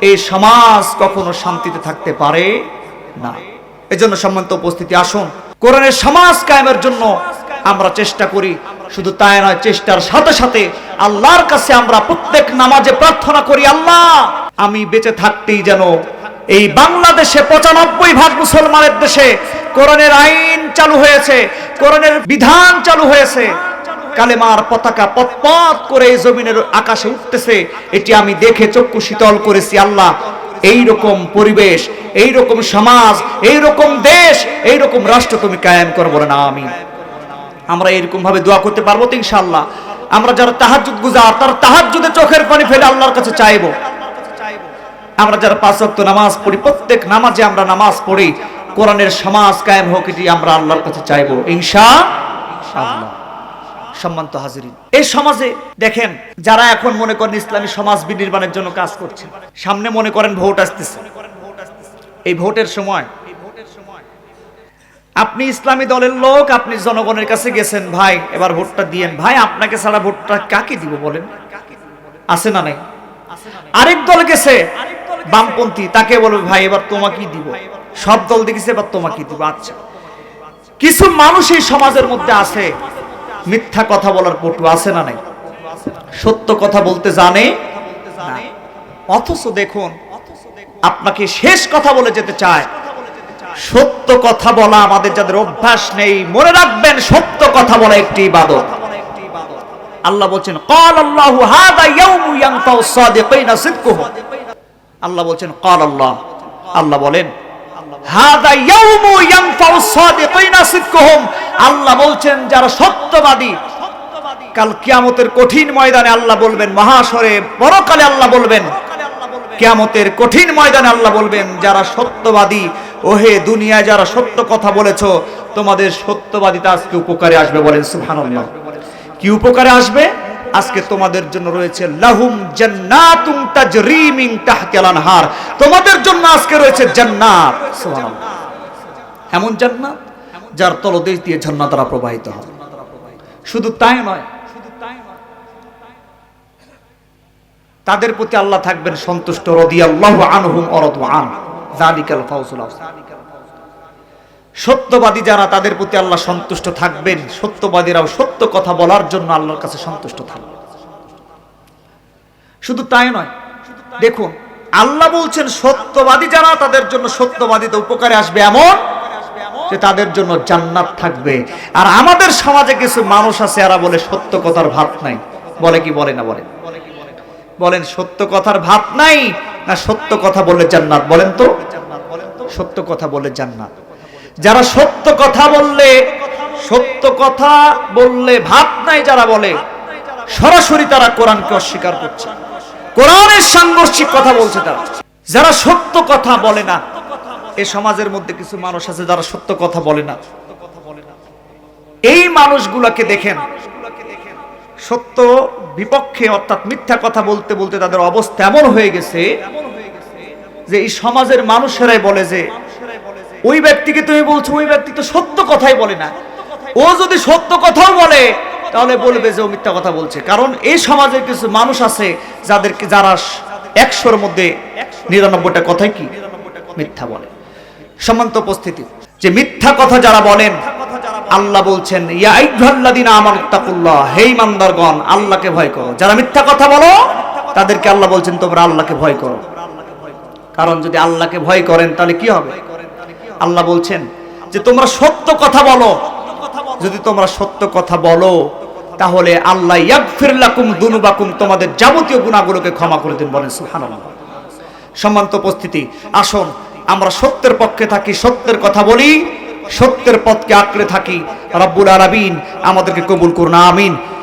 A: এই সমাজ কখনো শান্তিতে থাকতে পারে না। এজন্য সম্মানিত উপস্থিতি, আসুন কোরআনের সমাজ কায়েমের জন্য আমরা চেষ্টা করি। শুধু তাই নয়, চেষ্টার সাথে সাথে আল্লাহর কাছে আমরা প্রত্যেক নামাজে প্রার্থনা করি, আল্লাহ আমি বেঁচে থাকতেই যেন এই বাংলাদেশে 95% মুসলমানের দেশে কোরআনের আইন চালু হয়েছে, কোরআনের বিধান চালু হয়েছে, কালেমার পতাকা পথ করে এই জমিনের আকাশে উঠতেছে, এটি আমি দেখে চক্ষু শীতল করেছি। আল্লাহ এই রকম পরিবেশ, এই রকম সমাজ, এই রকম দেশ, এই রকম রাষ্ট্র তুমি কায়েম করো, বলেন আমিন। আমরা এরকম ভাবে দোয়া করতে পারবো তো ইনশাআল্লাহ? আমরা যারা তাহাজ্জুদ গুজার, তারা তাহাজ্জুদে চোখের পানি ফেলে আল্লাহর কাছে চাইবো। আমরা যারা 5 ওয়াক্ত নামাজ পড়ি, প্রত্যেক নামাজে আমরা নামাজ পড়ি, কোরআনের সমাজ কায়েম হোক, এটি আমরা আল্লাহর কাছে চাইবো ইনশাআল্লাহ। সম্মানিত হাজিরিন, এই সমাজে দেখেন যারা এখন মনে করেন ইসলামী সমাজ বিনির্মাণের জন্য কাজ করছে, সামনে মনে করেন ভোট আসতেছে, এই ভোটের সময় আপনি ইসলামী দলের লোক, আপনি জনগণের কাছে গেছেন, ভাই এবার ভোটটা দিয়েন। ভাই আপনাকে ছাড়া ভোটটা কাকে দিব বলেন? আছে না নাই? আরেক দল গেছে বামপন্থী, তাকে বলবে ভাই এবার তোমাকেই দিব। সব দল দেখেছে এবার তোমাকেই দিব। আচ্ছা, কিছু মানুষ এই সমাজের মধ্যে আছে মিথ্যা কথা বলার পটু, আছে না নাই? সত্য কথা বলতে জানে না, অথচ দেখুন আপনাকে শেষ কথা বলে যেতে চায়। সত্য কথা বলা আমাদের যাদের অভ্যাস নেই, মনে রাখবেন সত্য কথা বলা একটি ইবাদত। আল্লাহ বলছেন ক্বাল আল্লাহু হাযা ইয়াউমু ইয়ানফাউ সাদিকিনা সিদকুহুম। আল্লাহ বলছেন ক্বাল আল্লাহ, আল্লাহ বলেন হাযা ইয়াউমু ইয়ানফাউ সাদিকিনা সিদকুহুম। আল্লাহ বলছেন যারা সত্যবাদী কাল কিয়ামতের কঠিন ময়দানে আল্লাহ বলবেন, মহাশরে পরকালে আল্লাহ বলবেন, কিয়ামতের কঠিন ময়দানে আল্লাহ বলবেন যারা সত্যবাদী, ওহে দুনিয়ায় যারা সত্য কথা বলেছো তোমাদের সত্যবাদিতা আজকে উপকারে আসবে। বলেন সুবহানাল্লাহ। কি উপকারে আসবে? আজকে তোমাদের জন্য রয়েছে লাহুম জান্নাতুন তাজরি মিন তাহতিল আনহার, তোমাদের জন্য আজকে রয়েছে জান্নাত। সুবহানাল্লাহ। এমন জান্নাত যার তলদেশ দিয়ে ঝর্ণা দ্বারা প্রবাহিত হবে। শুধু তাই নয়, তাদের প্রতি আল্লাহ থাকবেন সন্তুষ্ট, রাদিয়াল্লাহু আনহুম ওয়া রাদু আন, যালিকাল ফাওজুল আযীম। সত্যবাদী যারা তাদের প্রতি আল্লাহ সন্তুষ্ট থাকবেন, সত্যবাদীরাও সত্য কথা বলার জন্য আল্লাহর কাছে সন্তুষ্ট থাকবে। শুধু তাই নয়, দেখুন আল্লাহ বলছেন সত্যবাদী যারা তাদের জন্য সত্যবাদীতে উপকারে আসবে, এমন যে তাদের জন্য জান্নাত থাকবে। আর আমাদের সমাজে কিছু মানুষ আছে এরা বলে সত্য কথার ভাত নাই। বলে কি বলে না? বলে বলেন সত্য কথার ভাত নাই না সত্য কথা বললে জান্নাত? বলেন তো, সত্য কথা বললে জান্নাত। যারা সত্য কথা বললে ভাত নাই যারা বলে, সরাসরি তারা কোরআনকে অস্বীকার করছে, কোরআনের সাংঘর্ষিক কথা বলছে তারা। যারা সত্য কথা বলে না, এই সমাজের মধ্যে কিছু মানুষ আছে যারা সত্য কথা বলে না, এই মানুষগুলোকে দেখেন সত্য বিপক্ষে অর্থাৎ মিথ্যা কথা বলতে বলতে তাদের অবস্থা এমন হয়ে গেছে যে এই সমাজের মানুষেরাই বলে যে ওই ব্যক্তিকে তুমি বলছো, ওই ব্যক্তি তো সত্য কথাই বলে না, ও যদি সত্য কথাও বলে তাহলে বলবে যে ও মিথ্যা কথা বলছে। কারণ এই সমাজের কিছু মানুষ আছে যারা 100-র মধ্যে 99টা কথাই কি মিথ্যা বলে। সম্মানিত উপস্থিতি, যে মিথ্যা কথা যারা বলেন, আল্লাহ বলছেন ইয়া আইয়ুহাল্লাযীনা আমানুত্তাকুল্লাহ, হে ঈমানদারগণ আল্লাহকে ভয় করো। যারা মিথ্যা কথা বলো তাদেরকে আল্লাহ বলছেন তোমরা আল্লাহকে ভয় করো। কারণ যদি আল্লাহকে ভয় করেন তাহলে কি হবে? আল্লাহ বলছেন যে তোমরা সত্য কথা বলো, যদি তোমরা সত্য কথা বলো তাহলে আল্লাহ ইয়াগফির লাকুম যুনুবাকুম, তোমাদের যাবতীয় গুনাহগুলোকে ক্ষমা করে দেন। বলেন সুবহানাল্লাহ। সম্মানিত উপস্থিতি, আসুন আমরা সত্যের পক্ষে থাকি, সত্যের কথা বলি, সত্যের পথকে আঁকড়ে থাকি। রব্বুল আলামিন আমাদেরকে কবুল করুন, আমিন।